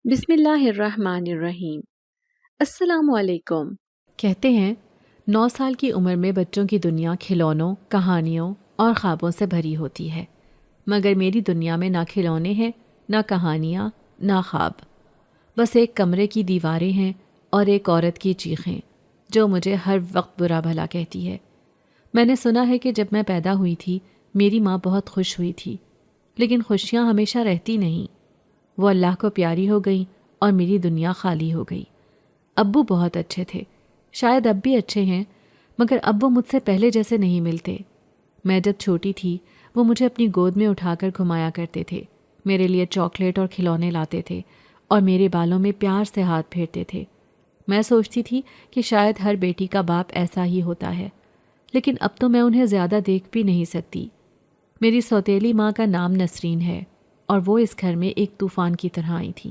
بسم اللہ الرحمن الرحیم۔ السلام علیکم۔ کہتے ہیں 9 سال کی عمر میں بچوں کی دنیا کھلونوں، کہانیوں اور خوابوں سے بھری ہوتی ہے، مگر میری دنیا میں نہ کھلونے ہیں، نہ کہانیاں، نہ خواب۔ بس ایک کمرے کی دیواریں ہیں اور ایک عورت کی چیخیں جو مجھے ہر وقت برا بھلا کہتی ہے۔ میں نے سنا ہے کہ جب میں پیدا ہوئی تھی میری ماں بہت خوش ہوئی تھی، لیکن خوشیاں ہمیشہ رہتی نہیں، وہ اللہ کو پیاری ہو گئی اور میری دنیا خالی ہو گئی۔ ابو بہت اچھے تھے، شاید اب بھی اچھے ہیں، مگر اب وہ مجھ سے پہلے جیسے نہیں ملتے۔ میں جب چھوٹی تھی وہ مجھے اپنی گود میں اٹھا کر گھمایا کرتے تھے، میرے لیے چاکلیٹ اور کھلونے لاتے تھے اور میرے بالوں میں پیار سے ہاتھ پھیرتے تھے۔ میں سوچتی تھی کہ شاید ہر بیٹی کا باپ ایسا ہی ہوتا ہے، لیکن اب تو میں انہیں زیادہ دیکھ بھی نہیں سکتی۔ میری سوتیلی ماں کا نام نسرین ہے اور وہ اس گھر میں ایک طوفان کی طرح آئی تھی۔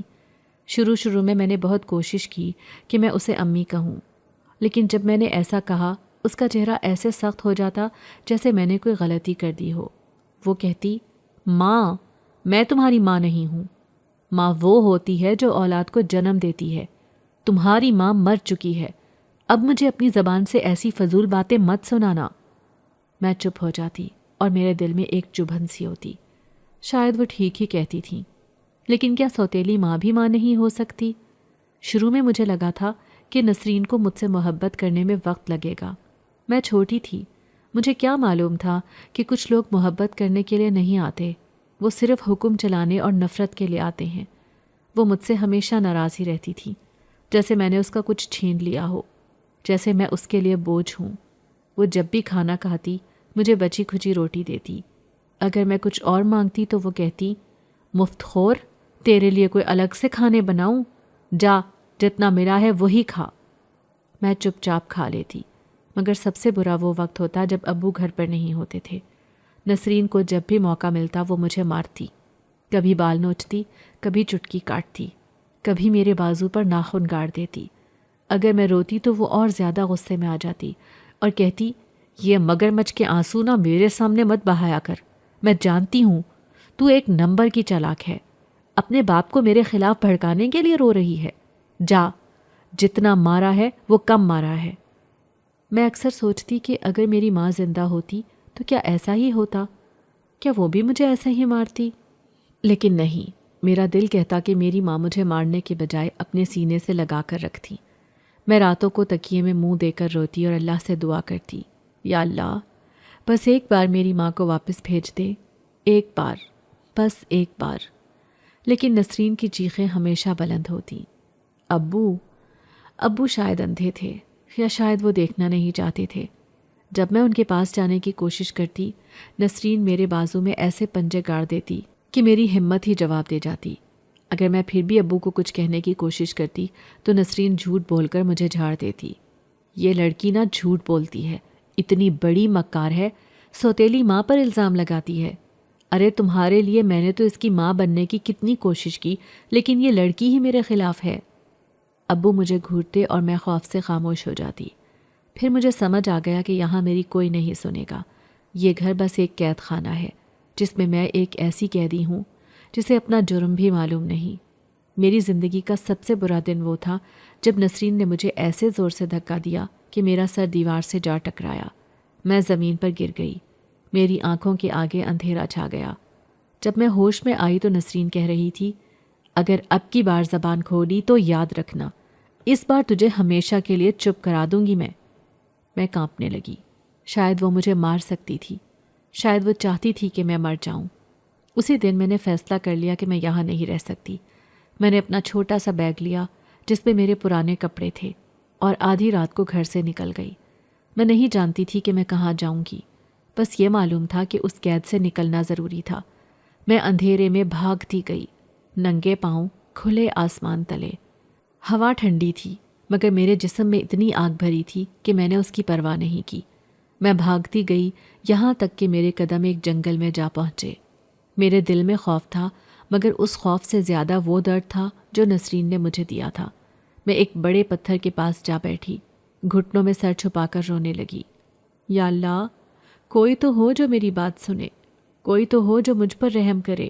شروع میں نے بہت کوشش کی کہ میں اسے امی کہوں، لیکن جب میں نے ایسا کہا اس کا چہرہ ایسے سخت ہو جاتا جیسے میں نے کوئی غلطی کر دی ہو۔ وہ کہتی، ماں، میں تمہاری ماں نہیں ہوں۔ ماں وہ ہوتی ہے جو اولاد کو جنم دیتی ہے۔ تمہاری ماں مر چکی ہے، اب مجھے اپنی زبان سے ایسی فضول باتیں مت سنانا۔ میں چپ ہو جاتی اور میرے دل میں ایک چبھن سی ہوتی۔ شاید وہ ٹھیک ہی کہتی تھیں، لیکن کیا سوتیلی ماں بھی ماں نہیں ہو سکتی؟ شروع میں مجھے لگا تھا کہ نسرین کو مجھ سے محبت کرنے میں وقت لگے گا۔ میں چھوٹی تھی، مجھے کیا معلوم تھا کہ کچھ لوگ محبت کرنے کے لیے نہیں آتے، وہ صرف حکم چلانے اور نفرت کے لیے آتے ہیں۔ وہ مجھ سے ہمیشہ ناراض ہی رہتی تھی، جیسے میں نے اس کا کچھ چھین لیا ہو، جیسے میں اس کے لیے بوجھ ہوں۔ وہ جب بھی کھانا کھاتی مجھے بچی کھچی روٹی دیتی، اگر میں کچھ اور مانگتی تو وہ کہتی، مفت خور، تیرے لیے کوئی الگ سے کھانے بناؤں؟ جا، جتنا ملا ہے وہی کھا۔ میں چپ چاپ کھا لیتی، مگر سب سے برا وہ وقت ہوتا جب ابو گھر پر نہیں ہوتے تھے۔ نسرین کو جب بھی موقع ملتا وہ مجھے مارتی، کبھی بال نوچتی، کبھی چٹکی کاٹتی، کبھی میرے بازو پر ناخن گاڑ دیتی۔ اگر میں روتی تو وہ اور زیادہ غصے میں آ جاتی اور کہتی، یہ مگرمچھ کے آنسو نہ میرے سامنے مت بہایا کر، میں جانتی ہوں تو ایک نمبر کی چالاک ہے، اپنے باپ کو میرے خلاف بھڑکانے کے لیے رو رہی ہے۔ جا، جتنا مارا ہے وہ کم مارا ہے۔ میں اکثر سوچتی کہ اگر میری ماں زندہ ہوتی تو کیا ایسا ہی ہوتا؟ کیا وہ بھی مجھے ایسا ہی مارتی؟ لیکن نہیں، میرا دل کہتا کہ میری ماں مجھے مارنے کے بجائے اپنے سینے سے لگا کر رکھتی۔ میں راتوں کو تکیے میں منہ دے کر روتی اور اللہ سے دعا کرتی، یا اللہ، بس ایک بار میری ماں کو واپس بھیج دے، ایک بار، بس ایک بار۔ لیکن نسرین کی چیخیں ہمیشہ بلند ہوتی۔ ابو شاید اندھے تھے، یا شاید وہ دیکھنا نہیں چاہتے تھے۔ جب میں ان کے پاس جانے کی کوشش کرتی، نسرین میرے بازو میں ایسے پنجے گاڑ دیتی کہ میری ہمت ہی جواب دے جاتی۔ اگر میں پھر بھی ابو کو کچھ کہنے کی کوشش کرتی تو نسرین جھوٹ بول کر مجھے جھاڑ دیتی۔ یہ لڑکی نہ جھوٹ بولتی ہے، اتنی بڑی مکار ہے، سوتیلی ماں پر الزام لگاتی ہے۔ ارے تمہارے لیے میں نے تو اس کی ماں بننے کی کتنی کوشش کی، لیکن یہ لڑکی ہی میرے خلاف ہے۔ ابو مجھے گھورتے اور میں خوف سے خاموش ہو جاتی۔ پھر مجھے سمجھ آ گیا کہ یہاں میری کوئی نہیں سنے گا، یہ گھر بس ایک قید خانہ ہے جس میں میں ایک ایسی قیدی ہوں جسے اپنا جرم بھی معلوم نہیں۔ میری زندگی کا سب سے برا دن وہ تھا جب نسرین نے مجھے ایسے زور سے دھکا دیا کہ میرا سر دیوار سے جا ٹکرایا۔ میں زمین پر گر گئی، میری آنکھوں کے آگے اندھیرا چھا گیا۔ جب میں ہوش میں آئی تو نسرین کہہ رہی تھی، اگر اب کی بار زبان کھولی تو یاد رکھنا، اس بار تجھے ہمیشہ کے لیے چپ کرا دوں گی میں کانپنے لگی۔ شاید وہ مجھے مار سکتی تھی، شاید وہ چاہتی تھی کہ میں مر جاؤں۔ اسی دن میں نے فیصلہ کر لیا کہ میں یہاں نہیں رہ سکتی۔ میں نے اپنا چھوٹا سا بیگ لیا جس میں میرے پرانے کپڑے تھے اور آدھی رات کو گھر سے نکل گئی۔ میں نہیں جانتی تھی کہ میں کہاں جاؤں گی، بس یہ معلوم تھا کہ اس قید سے نکلنا ضروری تھا۔ میں اندھیرے میں بھاگتی گئی، ننگے پاؤں، کھلے آسمان تلے۔ ہوا ٹھنڈی تھی، مگر میرے جسم میں اتنی آگ بھری تھی کہ میں نے اس کی پرواہ نہیں کی۔ میں بھاگتی گئی یہاں تک کہ میرے قدم ایک جنگل میں جا پہنچے۔ میرے دل میں خوف تھا، مگر اس خوف سے زیادہ وہ درد تھا جو نسرین نے مجھے دیا تھا۔ میں ایک بڑے پتھر کے پاس جا بیٹھی، گھٹنوں میں سر چھپا کر رونے لگی۔ یا اللہ، کوئی تو ہو جو میری بات سنے، کوئی تو ہو جو مجھ پر رحم کرے۔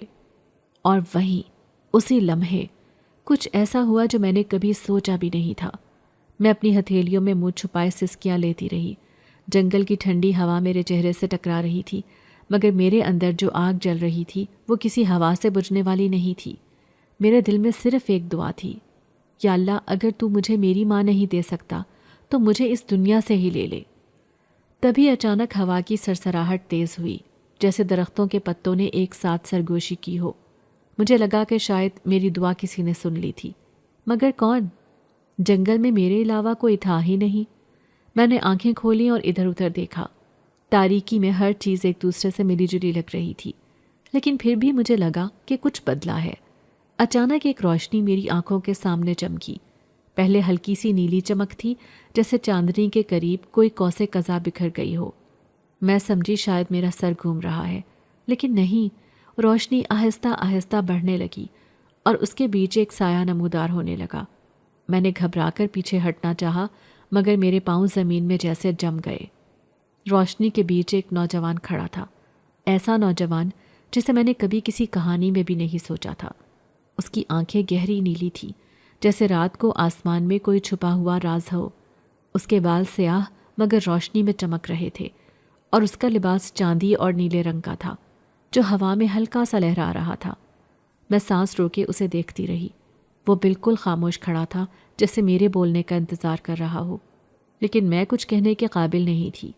اور وہیں اسی لمحے کچھ ایسا ہوا جو میں نے کبھی سوچا بھی نہیں تھا۔ میں اپنی ہتھیلیوں میں منہ چھپائے سسکیاں لیتی رہی۔ جنگل کی ٹھنڈی ہوا میرے چہرے سے ٹکرا رہی تھی، مگر میرے اندر جو آگ جل رہی تھی وہ کسی ہوا سے بجھنے والی نہیں تھی۔ میرے دل میں صرف ایک دعا تھی، یا اللہ اگر تو مجھے میری ماں نہیں دے سکتا تو مجھے اس دنیا سے ہی لے لے۔ تبھی اچانک ہوا کی سرسراہٹ تیز ہوئی، جیسے درختوں کے پتوں نے ایک ساتھ سرگوشی کی ہو۔ مجھے لگا کہ شاید میری دعا کسی نے سن لی تھی، مگر کون؟ جنگل میں میرے علاوہ کوئی تھا ہی نہیں۔ میں نے آنکھیں کھولیں اور ادھر ادھر دیکھا۔ تاریکی میں ہر چیز ایک دوسرے سے ملی جلی لگ رہی تھی، لیکن پھر بھی مجھے لگا کہ کچھ بدلا ہے۔ اچانک ایک روشنی میری آنکھوں کے سامنے چمکی۔ پہلے ہلکی سی نیلی چمک تھی، جیسے چاندنی کے قریب کوئی قوس قزح بکھر گئی ہو۔ میں سمجھی شاید میرا سر گھوم رہا ہے، لیکن نہیں، روشنی آہستہ آہستہ بڑھنے لگی اور اس کے بیچ ایک سایہ نمودار ہونے لگا۔ میں نے گھبرا کر پیچھے ہٹنا چاہا، مگر میرے پاؤں زمین میں جیسے جم گئے۔ روشنی کے بیچ ایک نوجوان کھڑا تھا، ایسا نوجوان جسے میں نے کبھی کسی کہانی میں بھی نہیں سوچا تھا۔ اس کی آنکھیں گہری نیلی تھیں، جیسے رات کو آسمان میں کوئی چھپا ہوا راز ہو۔ اس کے بال سیاہ مگر روشنی میں چمک رہے تھے، اور اس کا لباس چاندی اور نیلے رنگ کا تھا جو ہوا میں ہلکا سا لہرا رہا تھا۔ میں سانس روکے اسے دیکھتی رہی۔ وہ بالکل خاموش کھڑا تھا، جیسے میرے بولنے کا انتظار کر رہا ہو، لیکن میں کچھ کہنے کے قابل نہیں تھی۔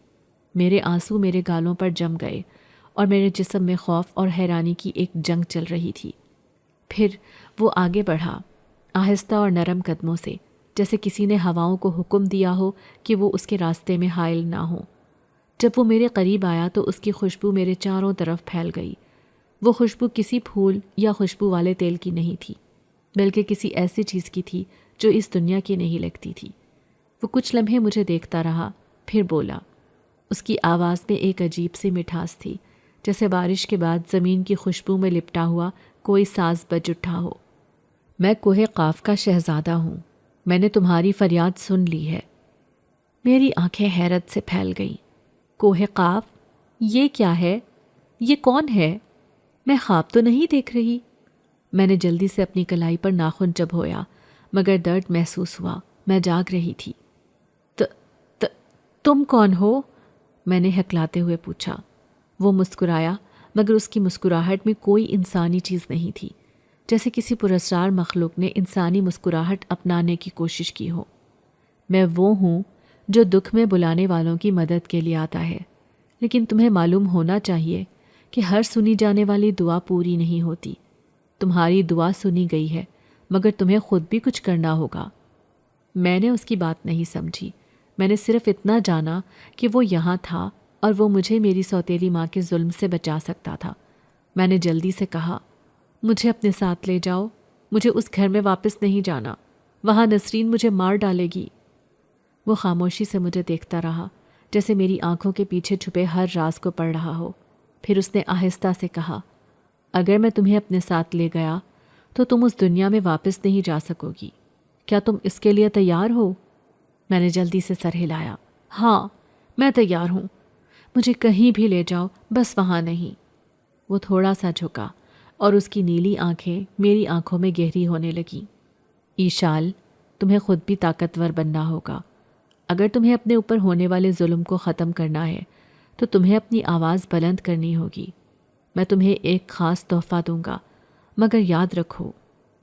میرے آنسو میرے گالوں پر جم گئے اور میرے جسم میں خوف اور حیرانی کی ایک جنگ چل رہی تھی۔ پھر وہ آگے بڑھا، آہستہ اور نرم قدموں سے، جیسے کسی نے ہواؤں کو حکم دیا ہو کہ وہ اس کے راستے میں حائل نہ ہوں۔ جب وہ میرے قریب آیا تو اس کی خوشبو میرے چاروں طرف پھیل گئی۔ وہ خوشبو کسی پھول یا خوشبو والے تیل کی نہیں تھی، بلکہ کسی ایسی چیز کی تھی جو اس دنیا کی نہیں لگتی تھی۔ وہ کچھ لمحے مجھے دیکھتا رہا، پھر بولا۔ اس کی آواز میں ایک عجیب سی مٹھاس تھی، جیسے بارش کے بعد زمین کی خوشبو میں لپٹا ہوا کوئی ساز بج اٹھا ہو۔ میں کوہ قاف کا شہزادہ ہوں، میں نے تمہاری فریاد سن لی ہے۔ میری آنکھیں حیرت سے پھیل گئیں۔ کوہ قاف؟ یہ کیا ہے؟ یہ کون ہے؟ میں خواب تو نہیں دیکھ رہی؟ میں نے جلدی سے اپنی کلائی پر ناخن چبھویا، مگر درد محسوس ہوا۔ میں جاگ رہی تھی۔ تم کون ہو؟ میں نے ہکلاتے ہوئے پوچھا۔ وہ مسکرایا، مگر اس کی مسکراہٹ میں کوئی انسانی چیز نہیں تھی، جیسے کسی پراسرار مخلوق نے انسانی مسکراہٹ اپنانے کی کوشش کی ہو۔ میں وہ ہوں جو دکھ میں بلانے والوں کی مدد کے لیے آتا ہے، لیکن تمہیں معلوم ہونا چاہیے کہ ہر سنی جانے والی دعا پوری نہیں ہوتی۔ تمہاری دعا سنی گئی ہے، مگر تمہیں خود بھی کچھ کرنا ہوگا۔ میں نے اس کی بات نہیں سمجھی۔ میں نے صرف اتنا جانا کہ وہ یہاں تھا اور وہ مجھے میری سوتیلی ماں کے ظلم سے بچا سکتا تھا۔ میں نے جلدی سے کہا، مجھے اپنے ساتھ لے جاؤ، مجھے اس گھر میں واپس نہیں جانا، وہاں نسرین مجھے مار ڈالے گی۔ وہ خاموشی سے مجھے دیکھتا رہا، جیسے میری آنکھوں کے پیچھے چھپے ہر راز کو پڑھ رہا ہو۔ پھر اس نے آہستہ سے کہا، اگر میں تمہیں اپنے ساتھ لے گیا تو تم اس دنیا میں واپس نہیں جا سکو گی۔ کیا تم اس کے لیے تیار ہو؟ میں نے جلدی سے سر ہلایا۔ ہاں، میں تیار ہوں، مجھے کہیں بھی لے جاؤ، بس وہاں نہیں۔ وہ تھوڑا سا جھکا اور اس کی نیلی آنکھیں میری آنکھوں میں گہری ہونے لگیں۔ ایشال، تمہیں خود بھی طاقتور بننا ہوگا۔ اگر تمہیں اپنے اوپر ہونے والے ظلم کو ختم کرنا ہے تو تمہیں اپنی آواز بلند کرنی ہوگی۔ میں تمہیں ایک خاص تحفہ دوں گا، مگر یاد رکھو،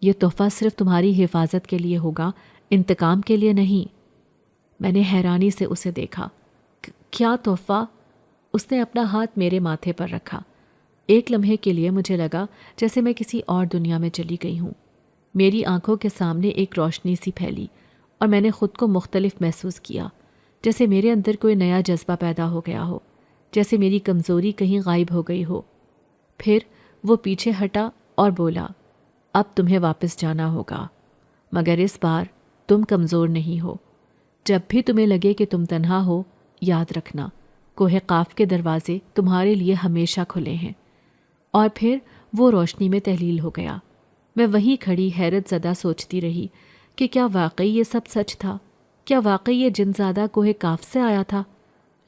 یہ تحفہ صرف تمہاری حفاظت کے لیے ہوگا، انتقام کے لیے نہیں۔ میں نے حیرانی سے اسے دیکھا۔ کیا تحفہ؟ اس نے اپنا ہاتھ میرے ماتھے پر رکھا۔ ایک لمحے کے لیے مجھے لگا جیسے میں کسی اور دنیا میں چلی گئی ہوں۔ میری آنکھوں کے سامنے ایک روشنی سی پھیلی اور میں نے خود کو مختلف محسوس کیا، جیسے میرے اندر کوئی نیا جذبہ پیدا ہو گیا ہو، جیسے میری کمزوری کہیں غائب ہو گئی ہو۔ پھر وہ پیچھے ہٹا اور بولا، اب تمہیں واپس جانا ہوگا، مگر اس بار تم کمزور نہیں ہو۔ جب بھی تمہیں لگے کہ تم تنہا ہو، یاد رکھنا، کوہ قاف کے دروازے تمہارے لیے ہمیشہ کھلے ہیں۔ اور پھر وہ روشنی میں تحلیل ہو گیا۔ میں وہیں کھڑی حیرت زدہ سوچتی رہی کہ کیا واقعی یہ سب سچ تھا؟ کیا واقعی یہ جن زادہ کوہ قاف سے آیا تھا؟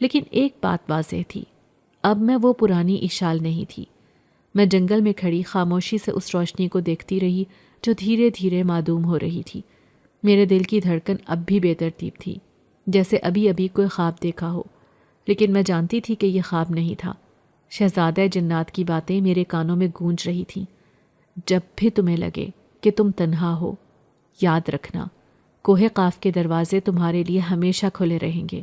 لیکن ایک بات واضح تھی، اب میں وہ پرانی ایشال نہیں تھی۔ میں جنگل میں کھڑی خاموشی سے اس روشنی کو دیکھتی رہی جو دھیرے دھیرے معدوم ہو رہی تھی۔ میرے دل کی دھڑکن اب بھی بے ترتیب تھی، جیسے ابھی ابھی کوئی خواب دیکھا ہو، لیکن میں جانتی تھی کہ یہ خواب نہیں تھا۔ شہزادہ جنات کی باتیں میرے کانوں میں گونج رہی تھیں۔ جب بھی تمہیں لگے کہ تم تنہا ہو، یاد رکھنا کوہ قاف کے دروازے تمہارے لیے ہمیشہ کھلے رہیں گے۔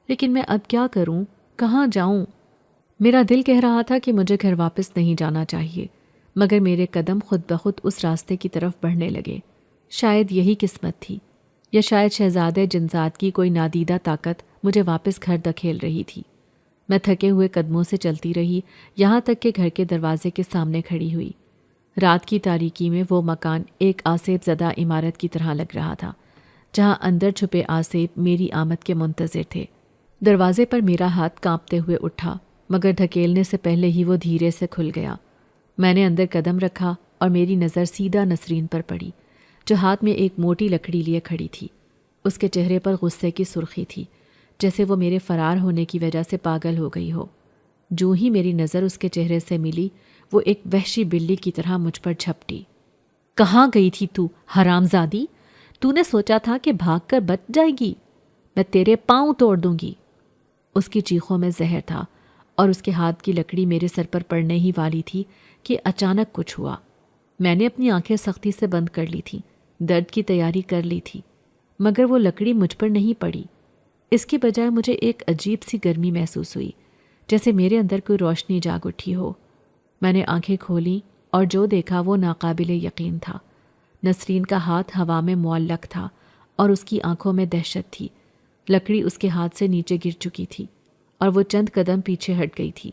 لیکن میں اب کیا کروں؟ کہاں جاؤں؟ میرا دل کہہ رہا تھا کہ مجھے گھر واپس نہیں جانا چاہیے، مگر میرے قدم خود بخود اس راستے کی طرف بڑھنے لگے۔ شاید یہی قسمت تھی، یا شاید شہزادہ جنزاد کی کوئی نادیدہ طاقت مجھے واپس گھر دھکیل رہی تھی۔ میں تھکے ہوئے قدموں سے چلتی رہی، یہاں تک کہ گھر کے دروازے کے سامنے کھڑی ہوئی۔ رات کی تاریکی میں وہ مکان ایک آسیب زدہ عمارت کی طرح لگ رہا تھا، جہاں اندر چھپے آسیب میری آمد کے منتظر تھے۔ دروازے پر میرا ہاتھ کانپتے ہوئے اٹھا، مگر دھکیلنے سے پہلے ہی وہ دھیرے سے کھل گیا۔ میں نے اندر قدم رکھا اور میری نظر سیدھا نسرین پر پڑی، جو ہاتھ میں ایک موٹی لکڑی لیے کھڑی تھی۔ اس کے چہرے پر غصے کی سرخی تھی، جیسے وہ میرے فرار ہونے کی وجہ سے پاگل ہو گئی ہو۔ جو ہی میری نظر اس کے چہرے سے ملی، وہ ایک وحشی بلی کی طرح مجھ پر جھپٹی۔ کہاں گئی تھی تو، حرامزادی؟ تو نے سوچا تھا کہ بھاگ کر بچ جائے گی؟ میں تیرے پاؤں توڑ دوں گی۔ اس کی چیخوں میں زہر تھا، اور اس کے ہاتھ کی لکڑی میرے سر پر پڑنے ہی والی تھی کہ اچانک کچھ ہوا۔ میں نے اپنی آنکھیں سختی سے بند کر لی تھیں، درد کی تیاری کر لی تھی، مگر وہ لکڑی مجھ پر نہیں پڑی۔ اس کی بجائے مجھے ایک عجیب سی گرمی محسوس ہوئی، جیسے میرے اندر کوئی روشنی جاگ اٹھی ہو۔ میں نے آنکھیں کھولیں اور جو دیکھا وہ ناقابل یقین تھا۔ نسرین کا ہاتھ ہوا میں معلق تھا اور اس کی آنکھوں میں دہشت تھی۔ لکڑی اس کے ہاتھ سے نیچے گر چکی تھی اور وہ چند قدم پیچھے ہٹ گئی تھی۔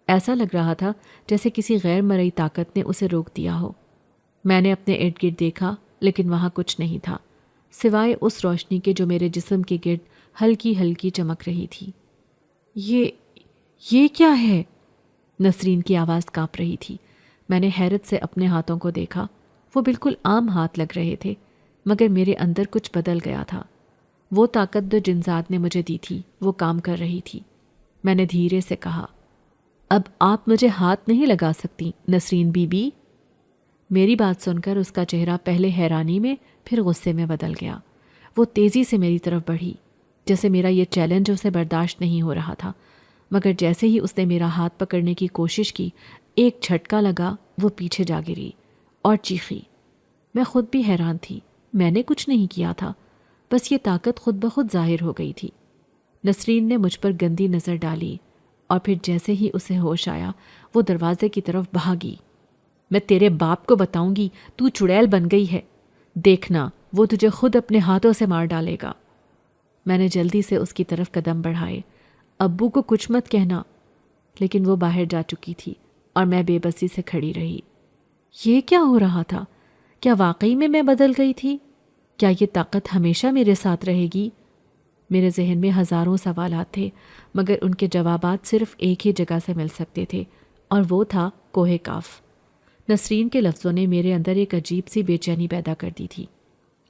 ایسا لگ رہا تھا جیسے کسی غیر مرئی طاقت نے اسے روک دیا ہو۔ میں نے اپنے ارد گرد دیکھا، لیکن وہاں کچھ نہیں تھا، سوائے اس روشنی کے جو میرے جسم کے گرد ہلکی ہلکی چمک رہی تھی۔ یہ کیا ہے؟ نسرین کی آواز کانپ رہی تھی۔ میں نے حیرت سے اپنے ہاتھوں کو دیکھا۔ وہ بالکل عام ہاتھ لگ رہے تھے، مگر میرے اندر کچھ بدل گیا تھا۔ وہ طاقت جو جنزاد نے مجھے دی تھی وہ کام کر رہی تھی۔ میں نے دھیرے سے کہا، اب آپ مجھے ہاتھ نہیں لگا سکتی نسرین بی بی۔ میری بات سن کر اس کا چہرہ پہلے حیرانی میں پھر غصے میں بدل گیا۔ وہ تیزی سے میری طرف بڑھی، جیسے میرا یہ چیلنج اسے برداشت نہیں ہو رہا تھا، مگر جیسے ہی اس نے میرا ہاتھ پکڑنے کی کوشش کی، ایک جھٹکا لگا، وہ پیچھے جا گری اور چیخی۔ میں خود بھی حیران تھی، میں نے کچھ نہیں کیا تھا، بس یہ طاقت خود بخود ظاہر ہو گئی تھی۔ نسرین نے مجھ پر گندی نظر ڈالی اور پھر جیسے ہی اسے ہوش آیا وہ دروازے کی طرف بھاگی۔ میں تیرے باپ کو بتاؤں گی تو چڑیل بن گئی ہے، دیکھنا وہ تجھے خود اپنے ہاتھوں سے مار ڈالے گا۔ میں نے جلدی سے اس کی طرف قدم بڑھائے، ابو کو کچھ مت کہنا، لیکن وہ باہر جا چکی تھی اور میں بے بسی سے کھڑی رہی۔ یہ کیا ہو رہا تھا؟ کیا واقعی میں بدل گئی تھی؟ کیا یہ طاقت ہمیشہ میرے ساتھ رہے گی؟ میرے ذہن میں ہزاروں سوالات تھے، مگر ان کے جوابات صرف ایک ہی جگہ سے مل سکتے تھے، اور وہ تھا کوہ کاف۔ نسرین کے لفظوں نے میرے اندر ایک عجیب سی بے چینی پیدا کر دی تھی۔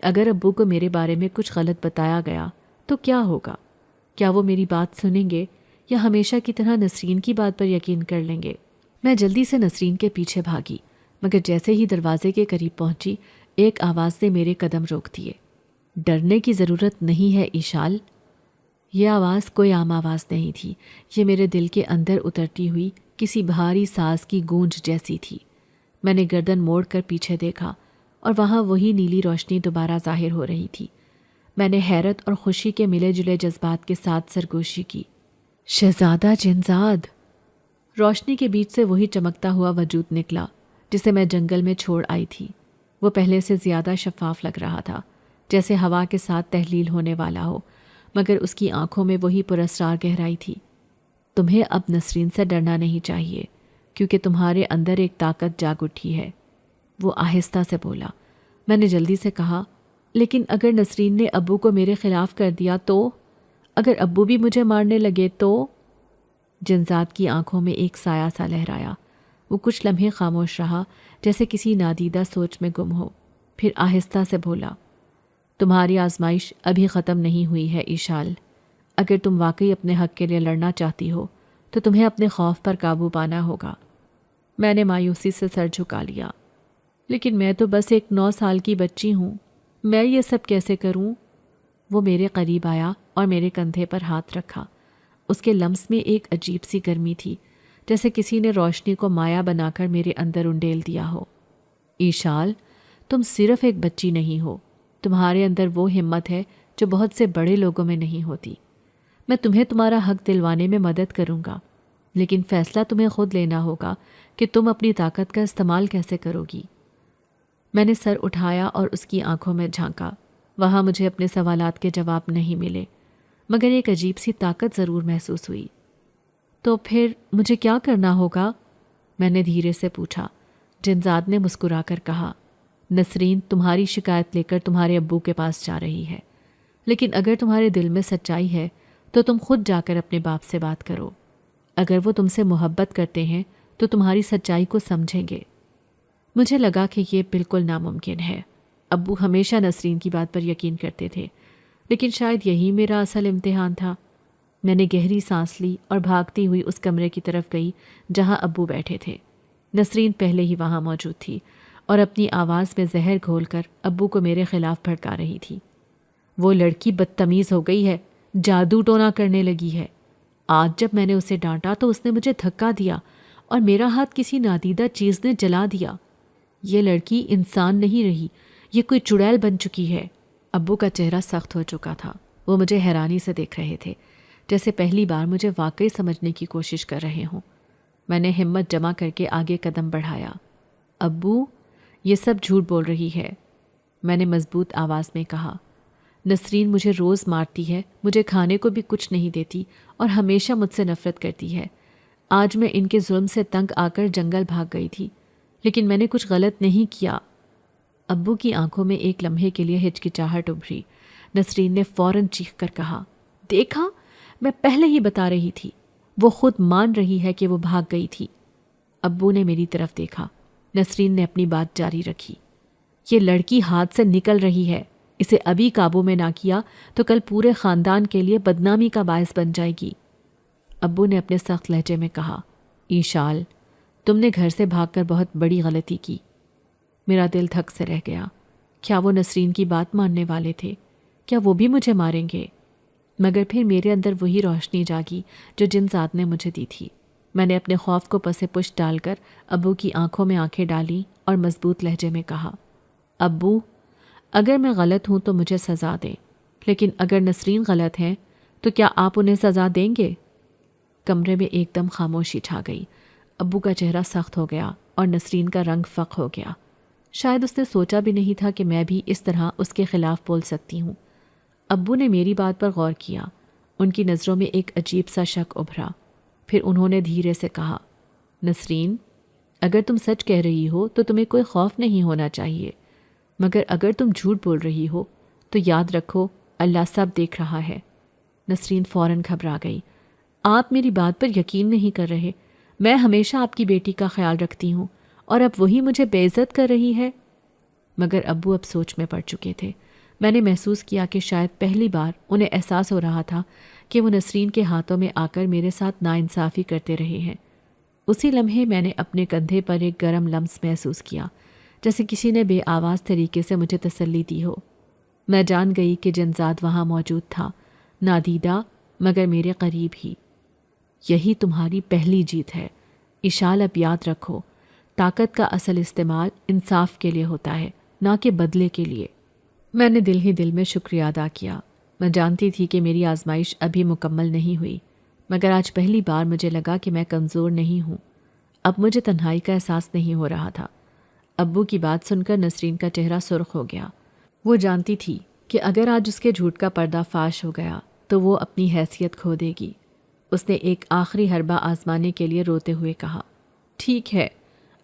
اگر ابو کو میرے بارے میں کچھ غلط بتایا گیا تو کیا ہوگا؟ کیا وہ میری بات سنیں گے یا ہمیشہ کی طرح نسرین کی بات پر یقین کر لیں گے؟ میں جلدی سے نسرین کے پیچھے بھاگی، مگر جیسے ہی دروازے کے قریب پہنچی، ایک آواز نے میرے قدم روک دیے۔ ڈرنے کی ضرورت نہیں ہے ایشال۔ یہ آواز کوئی عام آواز نہیں تھی، یہ میرے دل کے اندر اترتی ہوئی کسی بھاری ساز کی گونج جیسی تھی۔ میں نے گردن موڑ کر پیچھے دیکھا اور وہاں وہی نیلی روشنی دوبارہ ظاہر ہو رہی تھی۔ میں نے حیرت اور خوشی کے ملے جلے جذبات کے ساتھ سرگوشی کی۔ شہزادہ جنزاد! روشنی کے بیچ سے وہی چمکتا ہوا وجود نکلا جسے میں جنگل میں چھوڑ آئی تھی۔ وہ پہلے سے زیادہ شفاف لگ رہا تھا، جیسے ہوا کے ساتھ تحلیل ہونے والا ہو، مگر اس کی آنکھوں میں وہی پراسرار گہرائی تھی۔ تمہیں اب نسرین سے ڈرنا نہیں چاہیے، کیونکہ تمہارے اندر ایک طاقت جاگ اٹھی ہے، وہ آہستہ سے بولا۔ میں نے جلدی سے کہا، لیکن اگر نسرین نے ابو کو میرے خلاف کر دیا تو؟ اگر ابو بھی مجھے مارنے لگے تو؟ جنزاد کی آنکھوں میں ایک سایہ سا لہرایا۔ وہ کچھ لمحے خاموش رہا، جیسے کسی نادیدہ سوچ میں گم ہو، پھر آہستہ سے بولا، تمہاری آزمائش ابھی ختم نہیں ہوئی ہے ایشال۔ اگر تم واقعی اپنے حق کے لیے لڑنا چاہتی ہو تو تمہیں اپنے خوف پر قابو پانا ہوگا۔ میں نے مایوسی سے سر جھکا لیا، لیکن میں تو بس ایک 9 سال کی بچی ہوں، میں یہ سب کیسے کروں؟ وہ میرے قریب آیا اور میرے کندھے پر ہاتھ رکھا۔ اس کے لمس میں ایک عجیب سی گرمی تھی، جیسے کسی نے روشنی کو مایا بنا کر میرے اندر انڈیل دیا ہو۔ ایشال، تم صرف ایک بچی نہیں ہو، تمہارے اندر وہ ہمت ہے جو بہت سے بڑے لوگوں میں نہیں ہوتی۔ میں تمہیں تمہارا حق دلوانے میں مدد کروں گا، لیکن فیصلہ تمہیں خود لینا ہوگا کہ تم اپنی طاقت کا استعمال کیسے کرو گی۔ میں نے سر اٹھایا اور اس کی آنکھوں میں جھانکا۔ وہاں مجھے اپنے سوالات کے جواب نہیں ملے، مگر ایک عجیب سی طاقت ضرور محسوس ہوئی۔ تو پھر مجھے کیا کرنا ہوگا؟ میں نے دھیرے سے پوچھا۔ جنزاد نے مسکرا کر کہا، نسرین تمہاری شکایت لے کر تمہارے ابو کے پاس جا رہی ہے، لیکن اگر تمہارے دل میں سچائی ہے تو تم خود جا کر اپنے باپ سے بات کرو۔ اگر وہ تم سے محبت کرتے ہیں تو تمہاری سچائی کو سمجھیں گے۔ مجھے لگا کہ یہ بالکل ناممکن ہے۔ ابو ہمیشہ نسرین کی بات پر یقین کرتے تھے، لیکن شاید یہی میرا اصل امتحان تھا۔ میں نے گہری سانس لی اور بھاگتی ہوئی اس کمرے کی طرف گئی جہاں ابو بیٹھے تھے۔ نسرین پہلے ہی وہاں موجود تھی اور اپنی آواز میں زہر گھول کر ابو کو میرے خلاف بھڑکا رہی تھی۔ وہ لڑکی بدتمیز ہو گئی ہے، جادو ٹونا کرنے لگی ہے۔ آج جب میں نے اسے ڈانٹا تو اس نے مجھے دھکا دیا اور میرا ہاتھ کسی نادیدہ چیز نے جلا دیا۔ یہ لڑکی انسان نہیں رہی، یہ کوئی چڑیل بن چکی ہے۔ ابو کا چہرہ سخت ہو چکا تھا۔ وہ مجھے حیرانی سے دیکھ رہے تھے، جیسے پہلی بار مجھے واقعی سمجھنے کی کوشش کر رہے ہوں۔ میں نے ہمت جمع کر کے آگے قدم بڑھایا۔ ابو، یہ سب جھوٹ بول رہی ہے، میں نے مضبوط آواز میں کہا۔ نسرین مجھے روز مارتی ہے، مجھے کھانے کو بھی کچھ نہیں دیتی اور ہمیشہ مجھ سے نفرت کرتی ہے۔ آج میں ان کے ظلم سے تنگ آ کر جنگل بھاگ گئی تھی، لیکن میں نے کچھ غلط نہیں کیا۔ ابو کی آنکھوں میں ایک لمحے کے لیے ہچکچاہٹ ابھری۔ نسرین نے فوراً چیخ کر کہا، دیکھا، میں پہلے ہی بتا رہی تھی، وہ خود مان رہی ہے کہ وہ بھاگ گئی تھی۔ ابو نے میری طرف دیکھا۔ نسرین نے اپنی بات جاری رکھی، یہ لڑکی ہاتھ سے نکل رہی ہے، اسے ابھی قابو میں نہ کیا تو کل پورے خاندان کے لیے بدنامی کا باعث بن جائے گی۔ ابو نے اپنے سخت لہجے میں کہا، ایشال، تم نے گھر سے بھاگ کر بہت بڑی غلطی کی۔ میرا دل دھک سے رہ گیا۔ کیا وہ نسرین کی بات ماننے والے تھے؟ کیا وہ بھی مجھے ماریں گے؟ مگر پھر میرے اندر وہی روشنی جاگی جو جنزاد نے مجھے دی تھی۔ میں نے اپنے خوف کو پس پش ڈال کر ابو کی آنکھوں میں آنکھیں ڈالیں اور مضبوط لہجے میں کہا، ابو، اگر میں غلط ہوں تو مجھے سزا دیں، لیکن اگر نسرین غلط ہیں تو کیا آپ انہیں سزا دیں گے؟ کمرے میں ایک دم خاموشی چھا گئی۔ ابو کا چہرہ سخت ہو گیا اور نسرین کا رنگ فق ہو گیا۔ شاید اس نے سوچا بھی نہیں تھا کہ میں بھی اس طرح اس کے خلاف بول سکتی ہوں۔ ابو نے میری بات پر غور کیا۔ ان کی نظروں میں ایک عجیب سا شک ابھرا۔ پھر انہوں نے دھیرے سے کہا، نسرین، اگر تم سچ کہہ رہی ہو تو تمہیں کوئی خوف نہیں ہونا چاہیے، مگر اگر تم جھوٹ بول رہی ہو تو یاد رکھو اللہ سب دیکھ رہا ہے۔ نسرین فوراً گھبرا گئی۔ آپ میری بات پر یقین نہیں کر رہے، میں ہمیشہ آپ کی بیٹی کا خیال رکھتی ہوں اور اب وہی مجھے بے عزت کر رہی ہے۔ مگر ابو اب سوچ میں پڑ چکے تھے۔ میں نے محسوس کیا کہ شاید پہلی بار انہیں احساس ہو رہا تھا کہ وہ نسرین کے ہاتھوں میں آ کر میرے ساتھ ناانصافی کرتے رہے ہیں۔ اسی لمحے میں نے اپنے کندھے پر ایک گرم لمس محسوس کیا، جیسے کسی نے بے آواز طریقے سے مجھے تسلی دی ہو۔ میں جان گئی کہ جنزاد وہاں موجود تھا، نادیدہ مگر میرے قریب ہی۔ یہی تمہاری پہلی جیت ہے ایشال، اب یاد رکھو، طاقت کا اصل استعمال انصاف کے لیے ہوتا ہے، نہ کہ بدلے کے لیے۔ میں نے دل ہی دل میں شکریہ ادا کیا۔ میں جانتی تھی کہ میری آزمائش ابھی مکمل نہیں ہوئی، مگر آج پہلی بار مجھے لگا کہ میں کمزور نہیں ہوں۔ اب مجھے تنہائی کا احساس نہیں ہو رہا تھا۔ ابو کی بات سن کر نسرین کا چہرہ سرخ ہو گیا۔ وہ جانتی تھی کہ اگر آج اس کے جھوٹ کا پردہ فاش ہو گیا تو وہ اپنی حیثیت کھو دے گی۔ اس نے ایک آخری حربہ آزمانے کے لیے روتے ہوئے کہا، ٹھیک ہے،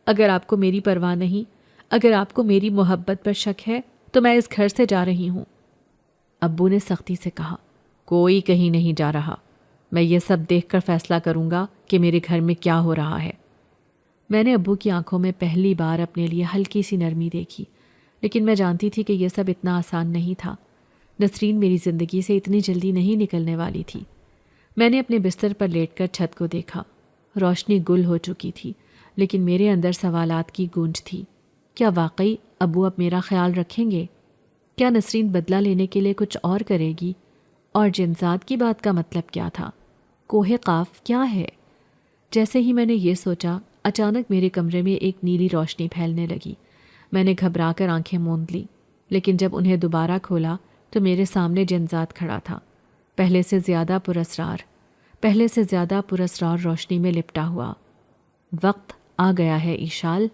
اگر آپ کو میری پرواہ نہیں، اگر آپ کو میری محبت پر شک ہے تو میں اس گھر سے جا رہی ہوں۔ ابو نے سختی سے کہا، کوئی کہیں نہیں جا رہا، میں یہ سب دیکھ کر فیصلہ کروں گا کہ میرے گھر میں کیا ہو رہا ہے۔ میں نے ابو کی آنکھوں میں پہلی بار اپنے لیے ہلکی سی نرمی دیکھی، لیکن میں جانتی تھی کہ یہ سب اتنا آسان نہیں تھا۔ نسرین میری زندگی سے اتنی جلدی نہیں نکلنے والی تھی۔ میں نے اپنے بستر پر لیٹ کر چھت کو دیکھا۔ روشنی گل ہو چکی تھی، لیکن میرے اندر سوالات کی گونج تھی۔ کیا واقعی ابو اب میرا خیال رکھیں گے؟ کیا نسرین بدلہ لینے کے لیے کچھ اور کرے گی؟ اور جنزاد کی بات کا مطلب کیا تھا؟ کوہ قاف کیا ہے؟ جیسے ہی میں نے یہ سوچا، اچانک میرے کمرے میں ایک نیلی روشنی پھیلنے لگی۔ میں نے گھبرا کر آنکھیں موند لی، لیکن جب انہیں دوبارہ کھولا تو میرے سامنے جنزاد کھڑا تھا، پہلے سے زیادہ پراسرار روشنی میں لپٹا ہوا۔ وقت آ گیا ہے ایشال۔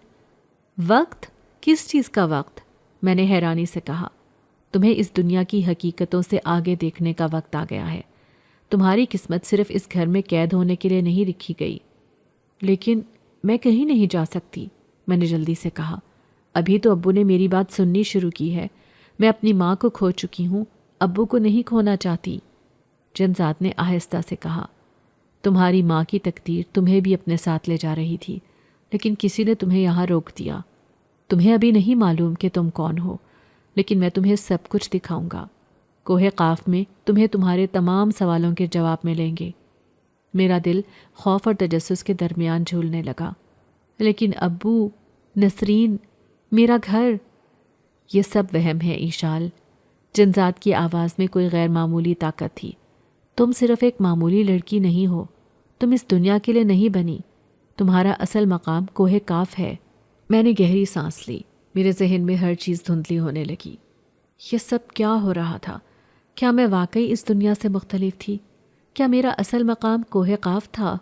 وقت؟ کس چیز کا وقت؟ میں نے حیرانی سے کہا۔ تمہیں اس دنیا کی حقیقتوں سے آگے دیکھنے کا وقت آ گیا ہے۔ تمہاری قسمت صرف اس گھر میں قید ہونے کے لیے نہیں لکھی گئی۔ لیکن میں کہیں نہیں جا سکتی، میں نے جلدی سے کہا۔ ابھی تو ابو نے میری بات سننی شروع کی ہے۔ میں اپنی ماں کو کھو چکی ہوں، ابو کو نہیں کھونا چاہتی۔ جنزاد نے آہستہ سے کہا، تمہاری ماں کی تقدیر تمہیں بھی اپنے ساتھ لے جا رہی تھی، لیکن کسی نے تمہیں یہاں روک دیا۔ تمہیں ابھی نہیں معلوم کہ تم کون ہو، لیکن میں تمہیں سب کچھ دکھاؤں گا۔ کوہ قاف میں تمہیں تمہارے تمام سوالوں کے جواب ملیں گے۔ میرا دل خوف اور تجسس کے درمیان جھولنے لگا۔ لیکن ابو، نسرین، میرا گھر، یہ سب وہم ہے ایشال۔ جنزاد کی آواز میں کوئی غیر معمولی طاقت تھی۔ تم صرف ایک معمولی لڑکی نہیں ہو، تم اس دنیا کے لیے نہیں بنی۔ تمہارا اصل مقام کوہ قاف ہے۔ میں نے گہری سانس لی، میرے ذہن میں ہر چیز دھندلی ہونے لگی۔ یہ سب کیا ہو رہا تھا؟ کیا میں واقعی اس دنیا سے مختلف تھی؟ کیا میرا اصل مقام کوہ قاف تھا؟